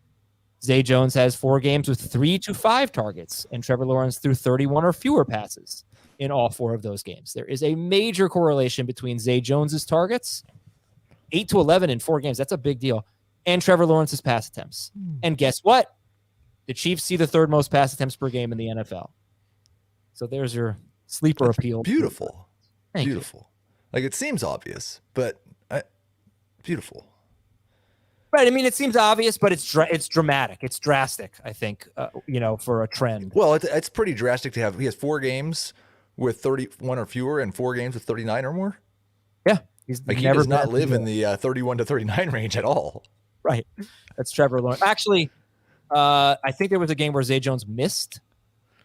Zay Jones has 4 games with 3 to 5 targets, and Trevor Lawrence threw 31 or fewer passes in all 4 of those games. There is a major correlation between Zay Jones's targets, 8 to 11 in 4 games. That's a big deal. And Trevor Lawrence's pass attempts. And guess what? The Chiefs see the 3rd most pass attempts per game in the NFL. So there's your sleeper appeal. Beautiful. Thank beautiful. You. Like, it seems obvious, but beautiful. Right. I mean, it seems obvious, but it's dramatic. It's drastic, I think, for a trend. Well, it's pretty drastic to have. He has 4 games with 31 or fewer and 4 games with 39 or more. Yeah. He does not live in the 31 to 39 range at all. Right. That's Trevor Lawrence. Actually, I think there was a game where Zay Jones missed.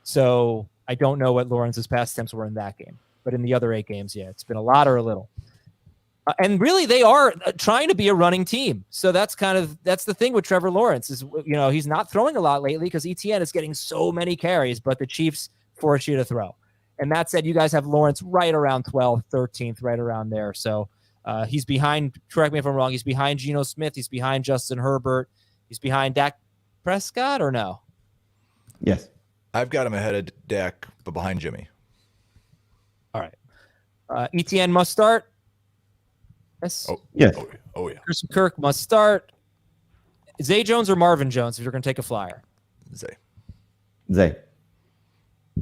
So I don't know what Lawrence's pass attempts were in that game. But in the other 8 games, yeah, it's been a lot or a little. And really, they are trying to be a running team. So that's the thing with Trevor Lawrence is, he's not throwing a lot lately because ETN is getting so many carries, but the Chiefs force you to throw. And that said, you guys have Lawrence right around 12th, 13th, right around there. So he's behind, correct me if I'm wrong, he's behind Geno Smith. He's behind Justin Herbert. He's behind Dak Prescott or no? Yes. I've got him ahead of Dak, but behind Jimmy. All right. ETN must start. Yes. Yes. Oh, yeah. Christian Kirk must start. Zay Jones or Marvin Jones if you're going to take a flyer? Zay.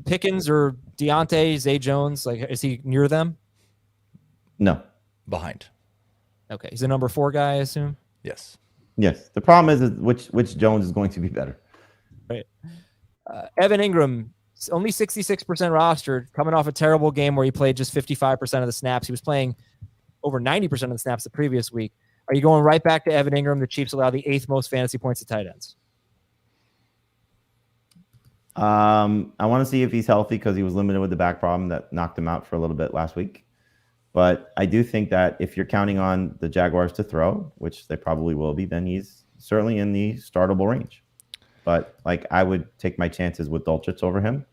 Pickens or Deontay, Zay Jones, is he near them? No. Behind. Okay. He's a number 4 guy, I assume? Yes. Yes. The problem is which Jones is going to be better. Right. Evan Ingram, only 66% rostered, coming off a terrible game where he played just 55% of the snaps. He was playing over 90% of the snaps the previous week. Are you going right back to Evan Ingram? The Chiefs allow the 8th most fantasy points to tight ends. I want to see if he's healthy because he was limited with the back problem that knocked him out for a little bit last week. But I do think that if you're counting on the Jaguars to throw, which they probably will be, then he's certainly in the startable range. But I would take my chances with Dulcich over him,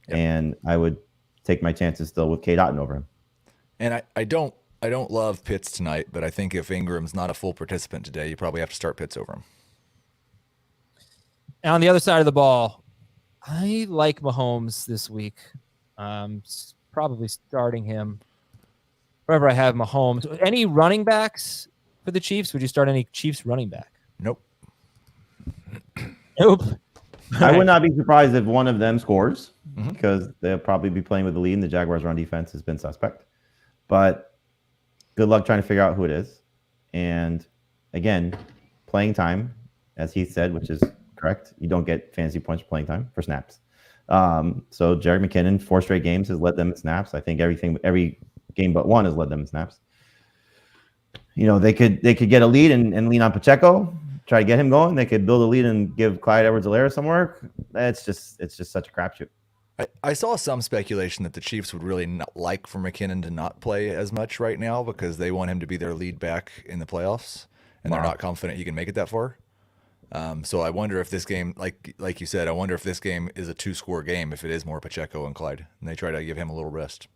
and I would take my chances still with K. Dotton over him. And I don't love Pitts tonight, but I think if Ingram's not a full participant today, you probably have to start Pitts over him. And on the other side of the ball, I like Mahomes this week. Probably starting him wherever I have Mahomes. Any running backs for the Chiefs? Would you start any Chiefs running back? Nope. Nope. I would not be surprised if one of them scores because they'll probably be playing with the lead, and the Jaguars' run defense has been suspect. But good luck trying to figure out who it is. And again, playing time, as he said, which is correct. You don't get fantasy points for playing time for snaps. So Jerick McKinnon, 4 straight games has led them in snaps. I think every game but one has led them in snaps. They could get a lead and lean on Pacheco, try to get him going. They could build a lead and give Clyde Edwards-Helaire some work. It's just such a crapshoot. I saw some speculation that the Chiefs would really not like for McKinnon to not play as much right now because they want him to be their lead back in the playoffs, and they're not confident he can make it that far. So I wonder if this game, like you said, I wonder if this game is a 2-score game if it is more Pacheco and Clyde, and they try to give him a little rest.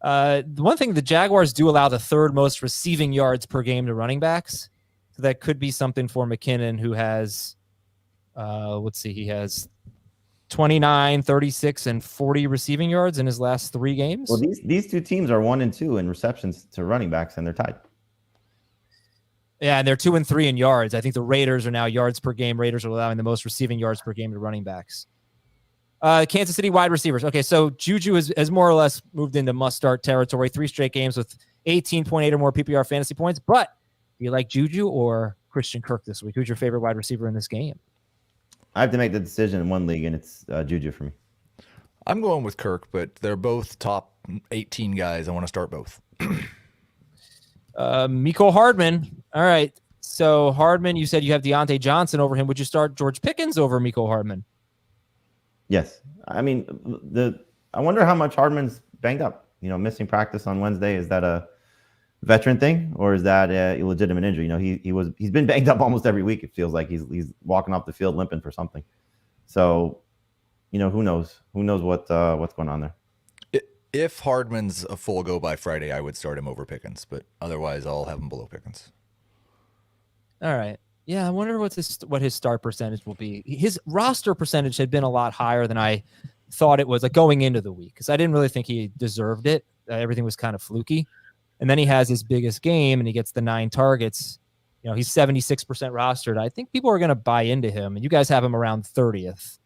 The one thing, the Jaguars do allow the 3rd most receiving yards per game to running backs. So that could be something for McKinnon, who has, he has 29, 36, and 40 receiving yards in his last 3 games. Well, these 2 teams are 1 and 2 in receptions to running backs, and they're tied. Yeah, and they're 2 and 3 in yards. I think the Raiders are now yards per game. Raiders are allowing the most receiving yards per game to running backs. Kansas City wide receivers. Okay, so Juju has more or less moved into must-start territory. 3 straight games with 18.8 or more PPR fantasy points. But do you like Juju or Christian Kirk this week? Who's your favorite wide receiver in this game? I have to make the decision in one league, and it's Juju for me. I'm going with Kirk, but they're both top 18 guys. I want to start both. Mecole Hardman. All right. So Hardman, you said you have Deontay Johnson over him. Would you start George Pickens over Mecole Hardman? Yes. I mean, I wonder how much Hardman's banged up. Missing practice on Wednesday. Is that a veteran thing, or is that a legitimate injury? He's been banged up almost every week. It feels like he's walking off the field limping for something. So, who knows? Who knows what's going on there? If Hardman's a full go by Friday, I would start him over Pickens, but otherwise I'll have him below Pickens. All right. Yeah, I wonder what his start percentage will be. His roster percentage had been a lot higher than I thought it was, like going into the week, because I didn't really think he deserved it. Everything was kind of fluky. And then he has his biggest game and he gets the 9 targets. You know, he's 76% rostered. I think people are going to buy into him, and you guys have him around 30th.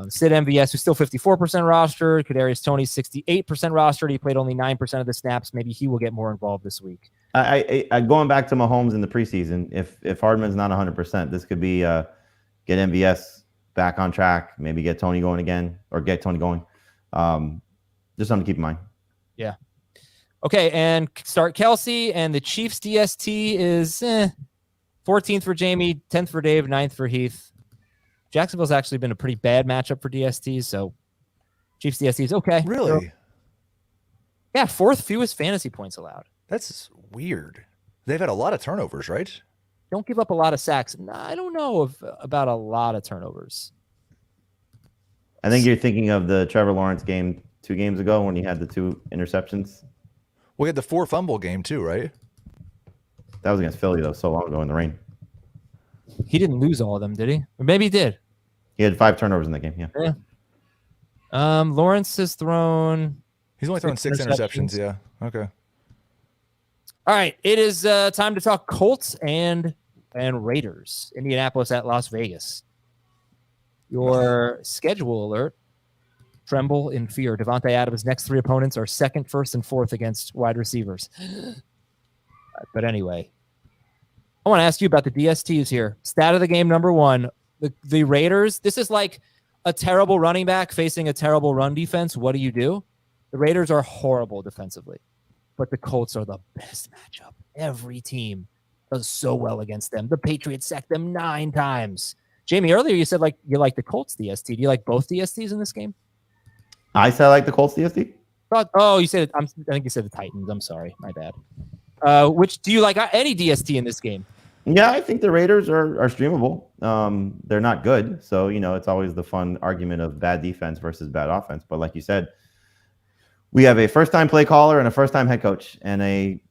Sid MVS, who's still 54% rostered. Kadarius Toney, 68% rostered. He played only 9% of the snaps. Maybe he will get more involved this week. I going back to Mahomes in the preseason, if Hardman's not 100%, this could be get MVS back on track, maybe get Toney going again, or get Toney going. Just something to keep in mind. Yeah. Okay, and start Kelsey, and the Chiefs DST is 14th for Jamie, 10th for Dave, 9th for Heath. Jacksonville's actually been a pretty bad matchup for DSTs, so Chiefs DST is okay. Really? So, yeah, 4th fewest fantasy points allowed. That's weird. They've had a lot of turnovers, right? Don't give up a lot of sacks. No, I don't know about a lot of turnovers. I think you're thinking of the Trevor Lawrence game 2 games ago when he had the 2 interceptions. We had the 4 fumble game too, right? That was against Philly, though, so long ago in the rain. He didn't lose all of them, did he? Or maybe he did. He had 5 turnovers in that game, yeah. Lawrence has thrown... He's only thrown 6 interceptions, yeah. Okay. All right, it is time to talk Colts and Raiders. Indianapolis at Las Vegas. Your schedule alert. Tremble in fear. Devontae Adams' next 3 opponents are 2nd, 1st, and 4th against wide receivers. But anyway, I want to ask you about the DSTs here. Stat of the game number 1. The Raiders, this is like a terrible running back facing a terrible run defense. What do? The Raiders are horrible defensively, but the Colts are the best matchup. Every team does so well against them. The Patriots sacked them 9 times. Jamie, earlier you said you like the Colts DST. Do you like both DSTs in this game? I said I like the Colts DST. Oh, you said I think you said the Titans. I'm sorry, my bad. Which do you like any DST in this game? Yeah, I think the Raiders are streamable. They're not good, so it's always the fun argument of bad defense versus bad offense. But like you said, we have a first-time play caller and a first-time head coach, and a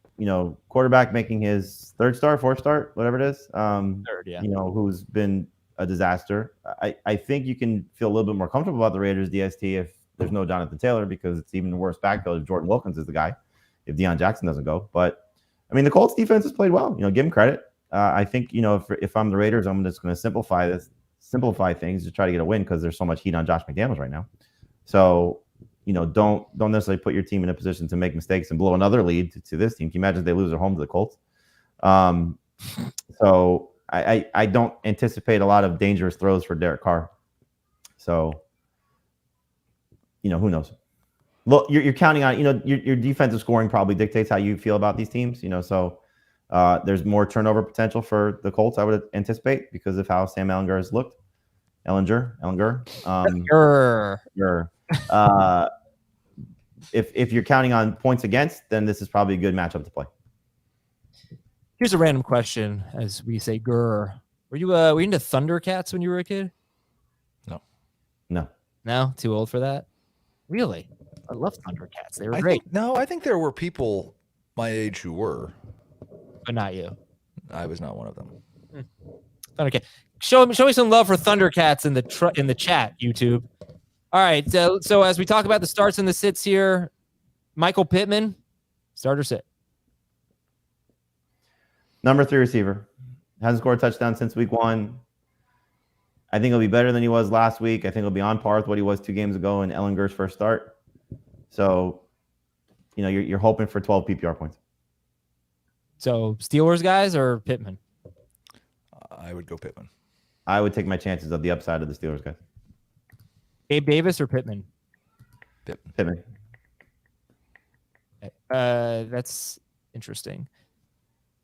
quarterback making his 3rd start, 4th start, whatever it is. 3rd, yeah. Who's been a disaster. I think you can feel a little bit more comfortable about the Raiders DST if there's no Jonathan Taylor, because it's even worse backfield if Jordan Wilkins is the guy, if Deion Jackson doesn't go. But I mean, the Colts defense has played well. Give him credit. I think if I'm the Raiders, I'm just going to simplify things to try to get a win, because there's so much heat on Josh McDaniels right now. So don't necessarily put your team in a position to make mistakes and blow another lead to this team. Can you imagine if they lose at home to the Colts? So I don't anticipate a lot of dangerous throws for Derek Carr. So who knows? Well, you're counting on your defensive scoring probably dictates how you feel about these teams. So there's more turnover potential for the Colts, I would anticipate, because of how Sam Ehlinger has looked. Ehlinger. If you're counting on points against, then this is probably a good matchup to play. Here's a random question, as we say, grr. Were you into Thundercats when you were a kid? No, too old for that. Really? I love Thundercats. They were great. I think there were people my age who were, but not you. I was not one of them. Thundercat. Show me some love for Thundercats in the chat, YouTube. All right. So as we talk about the starts and the sits here, Michael Pittman, start or sit? Number 3 receiver. Hasn't scored a touchdown since week 1. I think he'll be better than he was last week. I think he'll be on par with what he was 2 games ago in Ehlinger's first start. So, you're hoping for 12 PPR points. So Steelers guys or Pittman? I would go Pittman. I would take my chances of the upside of the Steelers guys. Gabe Davis or Pittman? Pittman. That's interesting.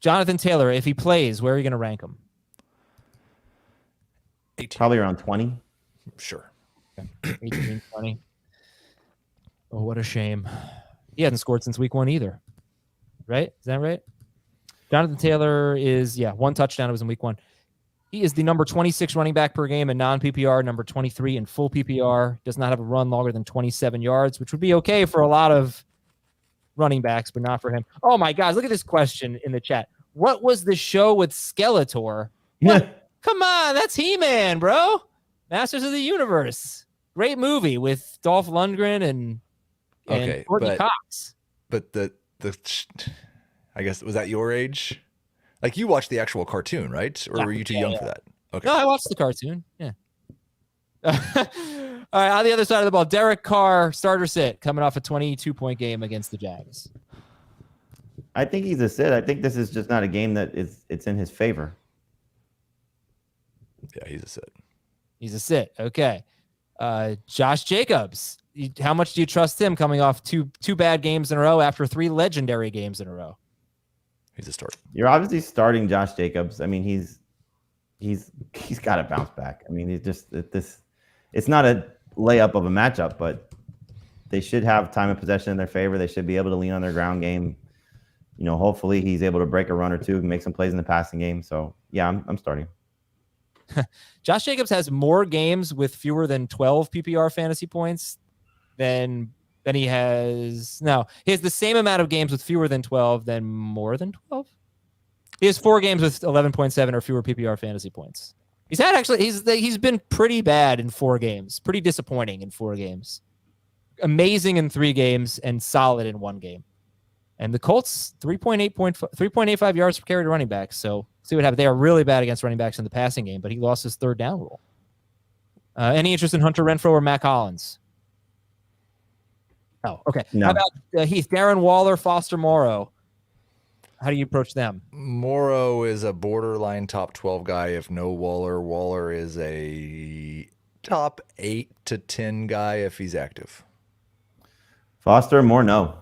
Jonathan Taylor, if he plays, where are you going to rank him? 18. Probably around 20. Sure. 18, 20. Oh, what a shame. He hasn't scored since week 1 either. Right? Is that right? Jonathan Taylor is, 1 touchdown. It was in week 1. He is the number 26 running back per game in non-PPR, number 23 in full PPR. Does not have a run longer than 27 yards, which would be okay for a lot of running backs, but not for him. Oh my gosh, look at this question in the chat. What was the show with Skeletor? What? Come on, that's He-Man, bro. Masters of the Universe. Great movie with Dolph Lundgren and Courtney Cox. But the I guess, was that your age? Like, you watched the actual cartoon, right? Or were you too young for that? Okay. No, I watched the cartoon. Yeah. All right, on the other side of the ball, Derek Carr, starter sit, coming off a 22-point game against the Jags. I think he's a sit. I think this is just not a game that it's in his favor. Yeah, he's a sit. He's a sit. Okay. Josh Jacobs. How much do you trust him coming off two bad games in a row after 3 legendary games in a row? He's a start. You're obviously starting Josh Jacobs. I mean, he's got to bounce back. I mean, it's not a layup of a matchup, but they should have time of possession in their favor. They should be able to lean on their ground game. Hopefully he's able to break a run or two and make some plays in the passing game. So yeah, I'm starting. Josh Jacobs has more games with fewer than 12 PPR fantasy points than he has. No, he has the same amount of games with fewer than 12 than more than 12. He has 4 games with 11.7 or fewer PPR fantasy points. He's been pretty bad in 4 games, pretty disappointing in 4 games, amazing in 3 games, and solid in 1 game. And the Colts 3.85 yards per carry to running backs. So see what happens. They are really bad against running backs in the passing game, but he lost his 3rd down rule. Any interest in Hunter Renfrow or Matt Collins? Oh, okay. No. How about Heath, Darren Waller, Foster Moreau? How do you approach them? Morrow is a borderline top 12 guy. If no Waller, Waller is a top 8 to 10 guy if he's active. Foster, more no.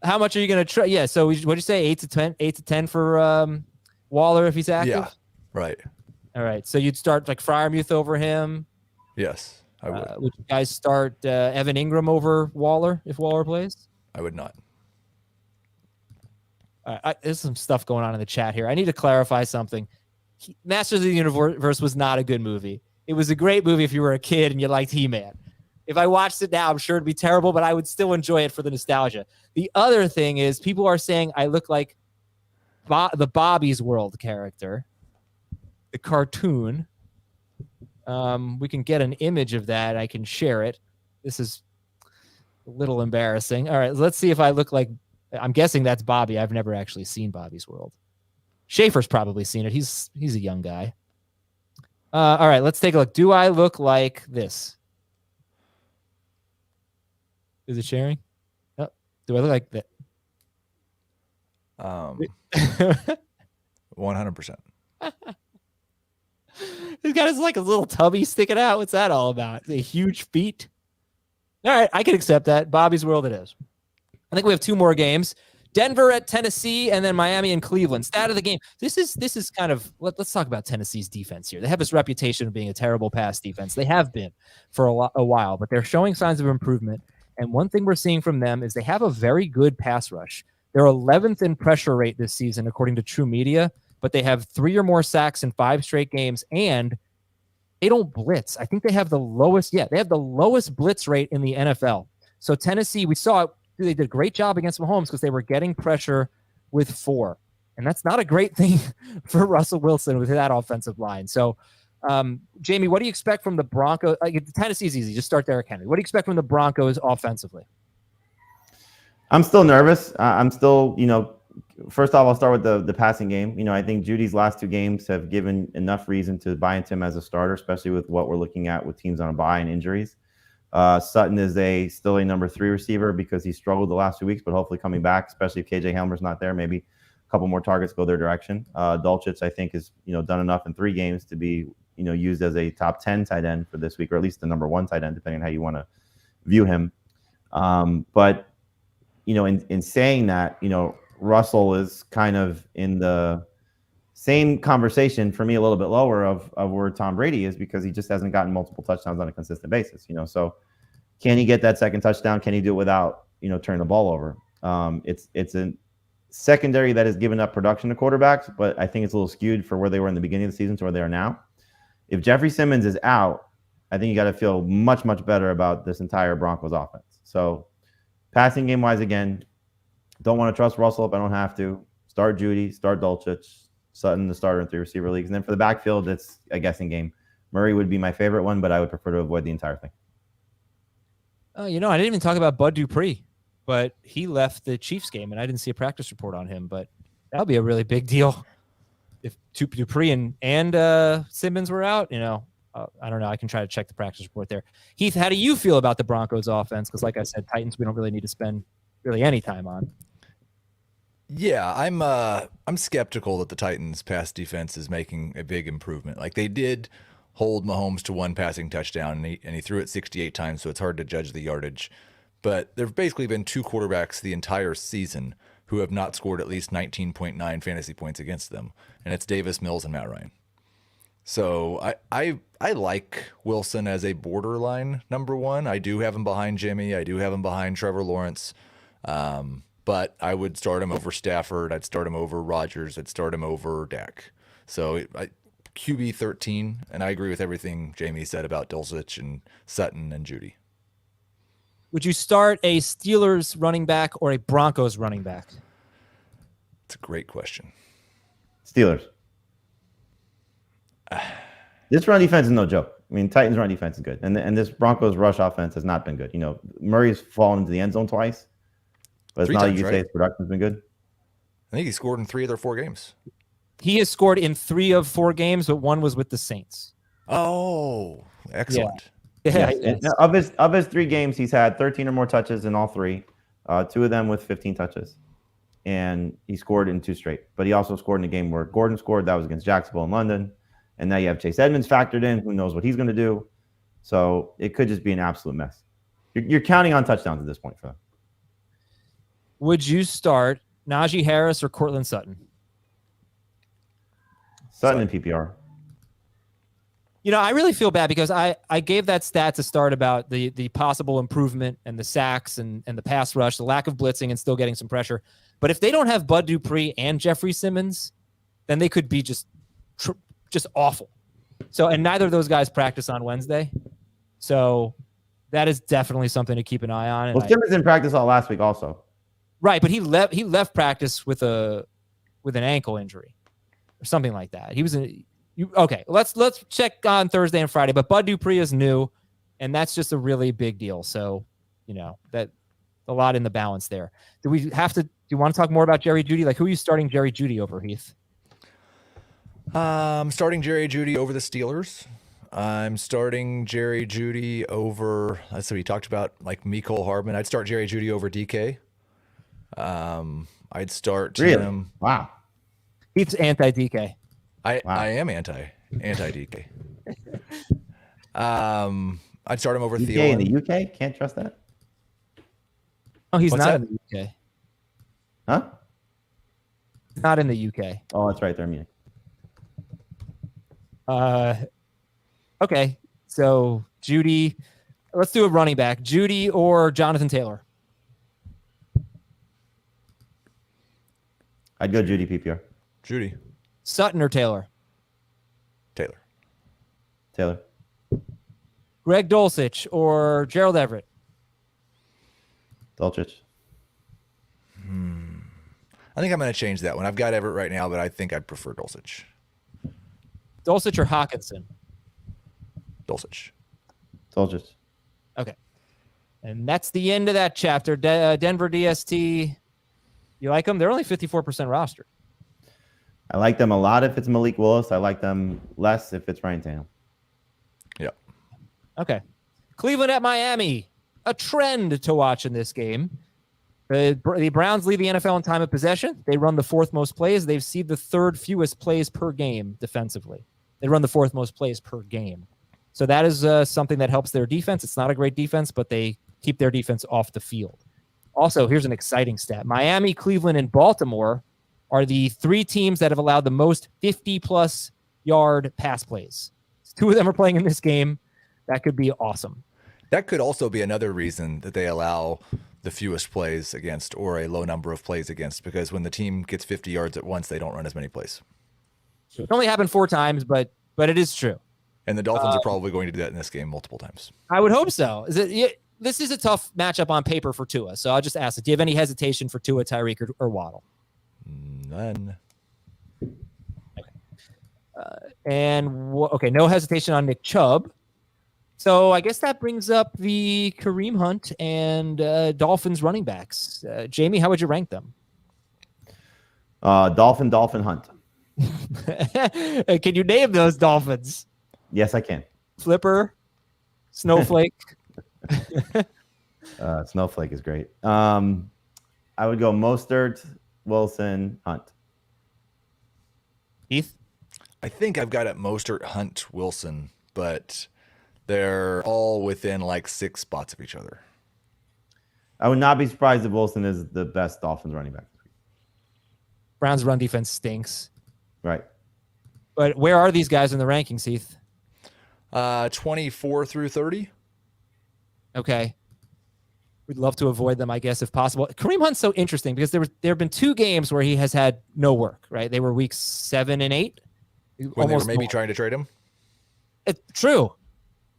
How much are you going to try? Yeah. So what'd you say? 8 to 10 for Waller if he's active? Yeah. Right. All right. So you'd start like Freiermuth over him. Yes, I would. Would you guys start Evan Ingram over Waller if Waller plays? I would not. There's some stuff going on in the chat here. I need to clarify something. Masters of the Universe was not a good movie. It was a great movie if you were a kid and you liked He-Man. If I watched it now, I'm sure it'd be terrible, but I would still enjoy it for the nostalgia. The other thing is people are saying I look like the Bobby's World character, the cartoon. We can get an image of that. I can share it. This is a little embarrassing. All right, let's see if I look like, I'm guessing that's Bobby. I've never actually seen Bobby's World. Schaefer's probably seen it. He's a young guy. All right, let's take a look. Do I look like this? Is it sharing? Oh, do I look like that? 100%. He's got his like a little tubby sticking out. What's that all about? A huge feet. All right, I can accept that. Bobby's World it is. I think we have 2 more games. Denver at Tennessee, and then Miami and Cleveland. Stat of the game. This is kind of, let's talk about Tennessee's defense here. They have this reputation of being a terrible pass defense. They have been for a while, but they're showing signs of improvement. And one thing we're seeing from them is they have a very good pass rush. They're 11th in pressure rate this season, according to True Media, but they have 3 or more sacks in 5 straight games, and they don't blitz. I think they have the lowest. Yeah, they have the lowest blitz rate in the NFL. So Tennessee, we saw it. They did a great job against Mahomes because they were getting pressure with 4. And that's not a great thing for Russell Wilson with that offensive line. So, Jamie, what do you expect from the Broncos? Tennessee's easy. Just start Derrick Henry. What do you expect from the Broncos offensively? I'm still nervous. I'm still, first off, I'll start with the passing game. I think Judy's last 2 games have given enough reason to buy into him as a starter, especially with what we're looking at with teams on a bye and injuries. Sutton is still a number 3 receiver because he struggled the last 2 weeks, but hopefully coming back, especially if KJ Hamler's not there, maybe a couple more targets go their direction. Dulcich, I think, is done enough in 3 games to be used as a top 10 tight end for this week, or at least the number 1 tight end, depending on how you want to view him. But in saying that, Russell is kind of in the same conversation for me, a little bit lower of where Tom Brady is, because he just hasn't gotten multiple touchdowns on a consistent basis. So can he get that second touchdown? Can he do it without turning the ball over? It's a secondary that has given up production to quarterbacks, but I think it's a little skewed for where they were in the beginning of the season to where they are now. If Jeffrey Simmons is out, I think you got to feel much, much better about this entire Broncos offense. So passing game wise, again, don't want to trust Russell if I don't have to. Start Judy, start Dulcich, Sutton, the starter in 3 receiver leagues. And then for the backfield, it's a guessing game. Murray would be my favorite one, but I would prefer to avoid the entire thing. I didn't even talk about Bud Dupree, but he left the Chiefs game, and I didn't see a practice report on him. But that would be a really big deal if Dupree and Simmons were out. I don't know. I can try to check the practice report there. Heath, how do you feel about the Broncos offense? Because like I said, Titans, we don't really need to spend really any time on. Yeah, I'm skeptical that the Titans' pass defense is making a big improvement. Like they did hold Mahomes to 1 passing touchdown, and he threw it 68 times, so it's hard to judge the yardage. But there have basically been 2 quarterbacks the entire season who have not scored at least 19.9 fantasy points against them, and it's Davis Mills and Matt Ryan. So I like Wilson as a borderline number 1. I do have him behind Jimmy. I do have him behind Trevor Lawrence. But I would start him over Stafford. I'd start him over Rodgers. I'd start him over Dak. So QB 13, and I agree with everything Jamie said about Dulcich and Sutton and Judy. Would you start a Steelers running back or a Broncos running back? It's a great question. Steelers. This run defense is no joke. I mean, Titans run defense is good. And this Broncos rush offense has not been good. Murray's fallen into the end zone twice. But it's 3 not times, like you say his production's been good. I think he scored in 3 of their 4 games. He has scored in 3 of 4 games, but 1 was with the Saints. Oh, excellent. Yeah. Yes. Of his 3 games, he's had 13 or more touches in all 3. 2 of them with 15 touches. And he scored in 2 straight. But he also scored in a game where Gordon scored. That was against Jacksonville in London. And now you have Chase Edmonds factored in. Who knows what he's going to do? So it could just be an absolute mess. You're counting on touchdowns at this point for them. Would you start Najee Harris or Cortland Sutton? Sutton in PPR. I really feel bad because I gave that stat to start about the possible improvement and the sacks and the pass rush, the lack of blitzing and still getting some pressure. But if they don't have Bud Dupree and Jeffrey Simmons, then they could be just awful. So, and neither of those guys practice on Wednesday. So that is definitely something to keep an eye on. Well, Simmons didn't practice all last week also. Right, but he left practice with an ankle injury or something like that. He was okay. Let's check on Thursday and Friday. But Bud Dupree is new, and that's just a really big deal. So that a lot in the balance there. Do you want to talk more about Jerry Jeudy? Like, who are you starting Jerry Jeudy over, Heath? I'm starting Jerry Jeudy over the Steelers. I'm starting Jerry Jeudy over. That's what he talked about, like Mecole Hardman. I'd start Jerry Jeudy over DK. I'd start him. Wow. He's anti-DK. I am anti-DK. I'd start him over DK Thielen. in the UK? Can't trust that? Oh, he's What's not that? in the UK. Huh? Not in the UK. Oh, that's right. They're Munich. Okay. So Jeudy, let's do a running back. Jeudy or Jonathan Taylor? I'd go Jeudy PPR. Jeudy. Sutton or Taylor? Taylor. Greg Dulcich or Gerald Everett? Dulcich. I think I'm going to change that one. I've got Everett right now, but I think I'd prefer Dulcich. Dulcich or Hawkinson? Dulcich. Dulcich. Okay. And that's the end of that chapter. Denver DST. You like them? They're only 54% rostered. I like them a lot if it's Malik Willis. I like them less if it's Ryan Tannehill. Yep. Okay. Cleveland at Miami. A trend to watch in this game. The Browns lead the NFL in time of possession. They run the 4th most plays. They've seen the 3rd fewest plays per game defensively. They run the 4th most plays per game. So that is something that helps their defense. It's not a great defense, but they keep their defense off the field. Also, here's an exciting stat. Miami, Cleveland, and Baltimore are the 3 teams that have allowed the most 50-plus yard pass plays. 2 of them are playing in this game. That could be awesome. That could also be another reason that they allow the fewest plays against or a low number of plays against, because when the team gets 50 yards at once, they don't run as many plays. It only happened 4 times, but it is true. And the Dolphins are probably going to do that in this game multiple times. I would hope so. This is a tough matchup on paper for Tua, so I'll just ask it. Do you have any hesitation for Tua, Tyreek, or Waddle? None. Okay. No hesitation on Nick Chubb. So I guess that brings up the Kareem Hunt and Dolphins running backs. Jamie, how would you rank them? Dolphin, Hunt. Can you name those Dolphins? Yes, I can. Flipper, Snowflake. Snowflake is great. I would go Mostert, Wilson, Hunt. Heath? I think I've got it Mostert, Hunt, Wilson, but they're all within like 6 spots of each other. I would not be surprised if Wilson is the best Dolphins running back. Browns' run defense stinks. Right. But where are these guys in the rankings, Heath? 24 through 30. Okay. We'd love to avoid them, I guess, if possible. Kareem Hunt's so interesting because there have been 2 games where he has had no work, right? They were weeks 7 and 8. When they were maybe trying to trade him? True.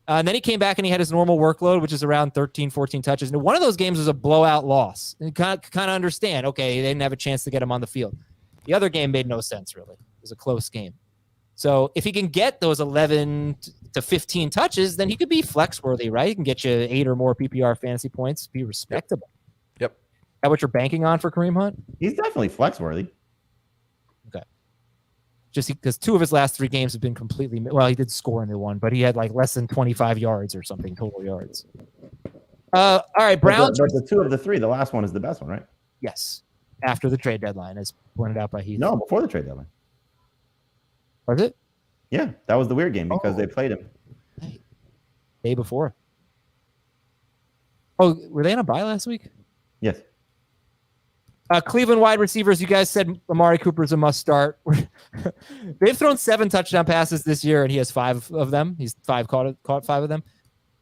And then he came back and he had his normal workload, which is around 13, 14 touches. And one of those games was a blowout loss. And kind of understand, okay, they didn't have a chance to get him on the field. The other game made no sense, really. It was a close game. So if he can get those 11 to 15 touches, then he could be flex-worthy, right? He can get you 8 or more PPR fantasy points, be respectable. Yep. Is that what you're banking on for Kareem Hunt? He's definitely flex-worthy. Okay. Just because 2 of his last 3 games have been completely... Well, he did score in the one, but he had like less than 25 yards or something, total yards. All right, Browns... But the 2 of the 3, the last one is the best one, right? Yes. After the trade deadline, as pointed out by Heath. No, before the trade deadline. Was it? Yeah, that was the weird game because they played him. Day before. Oh, were they on a bye last week? Yes. Cleveland wide receivers, you guys said Amari Cooper's a must start. They've thrown 7 touchdown passes this year, and he has 5 of them. He's caught 5 of them.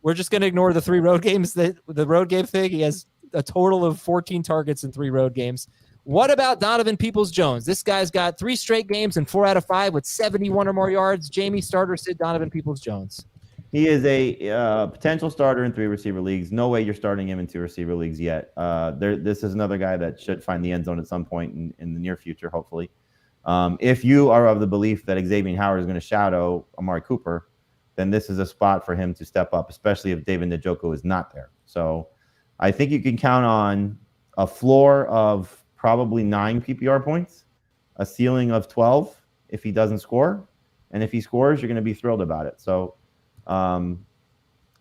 We're just going to ignore the 3 road games, the road game thing. He has a total of 14 targets in 3 road games. What about Donovan Peoples-Jones? This guy's got 3 straight games and 4 out of 5 with 71 or more yards. Jamie, starter sit Donovan Peoples-Jones. He is a potential starter in 3 receiver leagues. No way you're starting him in 2 receiver leagues yet. This is another guy that should find the end zone at some point in the near future, hopefully. If you are of the belief that Xavier Howard is going to shadow Amari Cooper, then this is a spot for him to step up, especially if David Njoku is not there. So I think you can count on a floor of probably 9 PPR points, a ceiling of 12 if he doesn't score. And if he scores, you're going to be thrilled about it. So,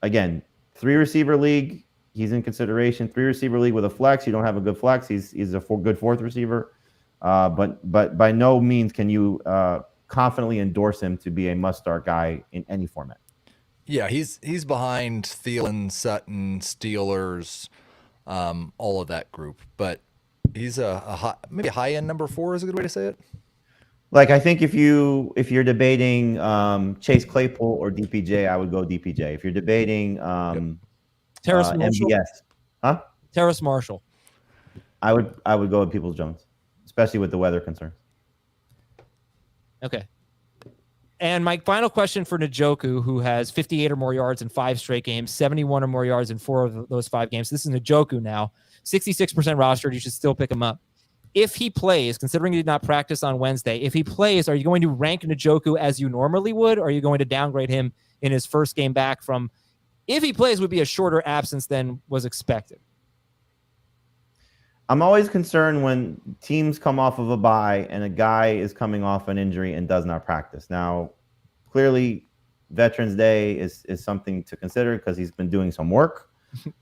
again, 3 receiver league, he's in consideration. 3 receiver league with a flex, you don't have a good flex. He's a good 4th receiver. But by no means can you confidently endorse him to be a must-start guy in any format. Yeah, he's behind Thielen, Sutton, Steelers, all of that group. But he's maybe a high-end number 4 is a good way to say it. Like, I think if you're debating Chase Claypool or DPJ, I would go DPJ. If you're debating Terrace Marshall. MVS, Terrace Marshall. I would go with Peoples-Jones, especially with the weather concerns. Okay. And my final question for Njoku, who has 58 or more yards in 5 straight games, 71 or more yards in 4 of those 5 games. This is Njoku now. 66% rostered. You should still pick him up. If he plays, considering he did not practice on Wednesday, if he plays, are you going to rank Njoku as you normally would, or are you going to downgrade him in his first game back from, if he plays, would be a shorter absence than was expected? I'm always concerned when teams come off of a bye and a guy is coming off an injury and does not practice. Now, clearly, Veterans Day is something to consider because he's been doing some work.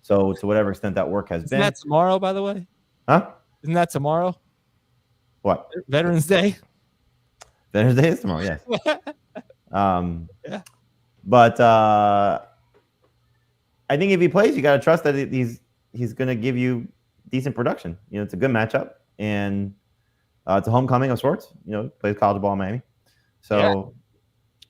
So to whatever extent that work has been. Isn't that tomorrow, by the way? Huh? Isn't that tomorrow? What? Veterans Day? Veterans Day is tomorrow, yes. Yeah. But I think if he plays, you got to trust that he's going to give you decent production. You know, it's a good matchup, and it's a homecoming of sorts. You know, plays college ball in Miami. So,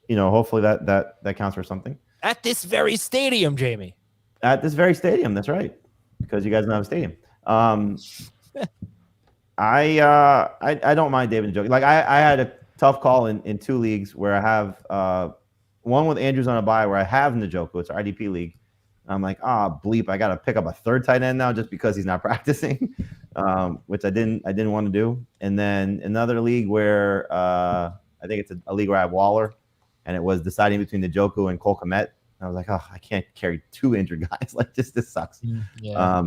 you know, hopefully that counts for something. At this very stadium, Jamie. At this very stadium, that's right. Because you guys don't have a stadium. I don't mind David Njoku. Like I had a tough call in 2 leagues where I have one with Andrews on a bye where I have Njoku. It's our IDP league. I'm like, bleep, I got to pick up a 3rd tight end now just because he's not practicing, which I didn't want to do. And then another league where I think it's a league where I have Waller, and it was deciding between Njoku and Cole Kmet. I was like, I can't carry 2 injured guys. Like this sucks. Yeah.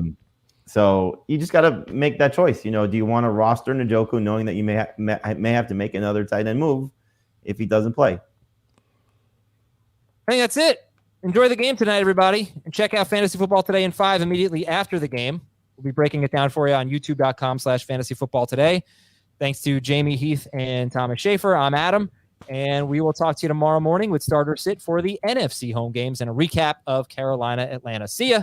So you just got to make that choice. Do you want to roster Njoku knowing that you may have to make another tight end move if he doesn't play? I think that's it. Enjoy the game tonight, everybody. And check out Fantasy Football Today in 5 immediately after the game. We'll be breaking it down for you on youtube.com/fantasyfootballtoday. Thanks to Jamie Heath and Thomas Schaefer. I'm Adam, and we will talk to you tomorrow morning with Starter Sit for the NFC home games and a recap of Carolina-Atlanta. See ya.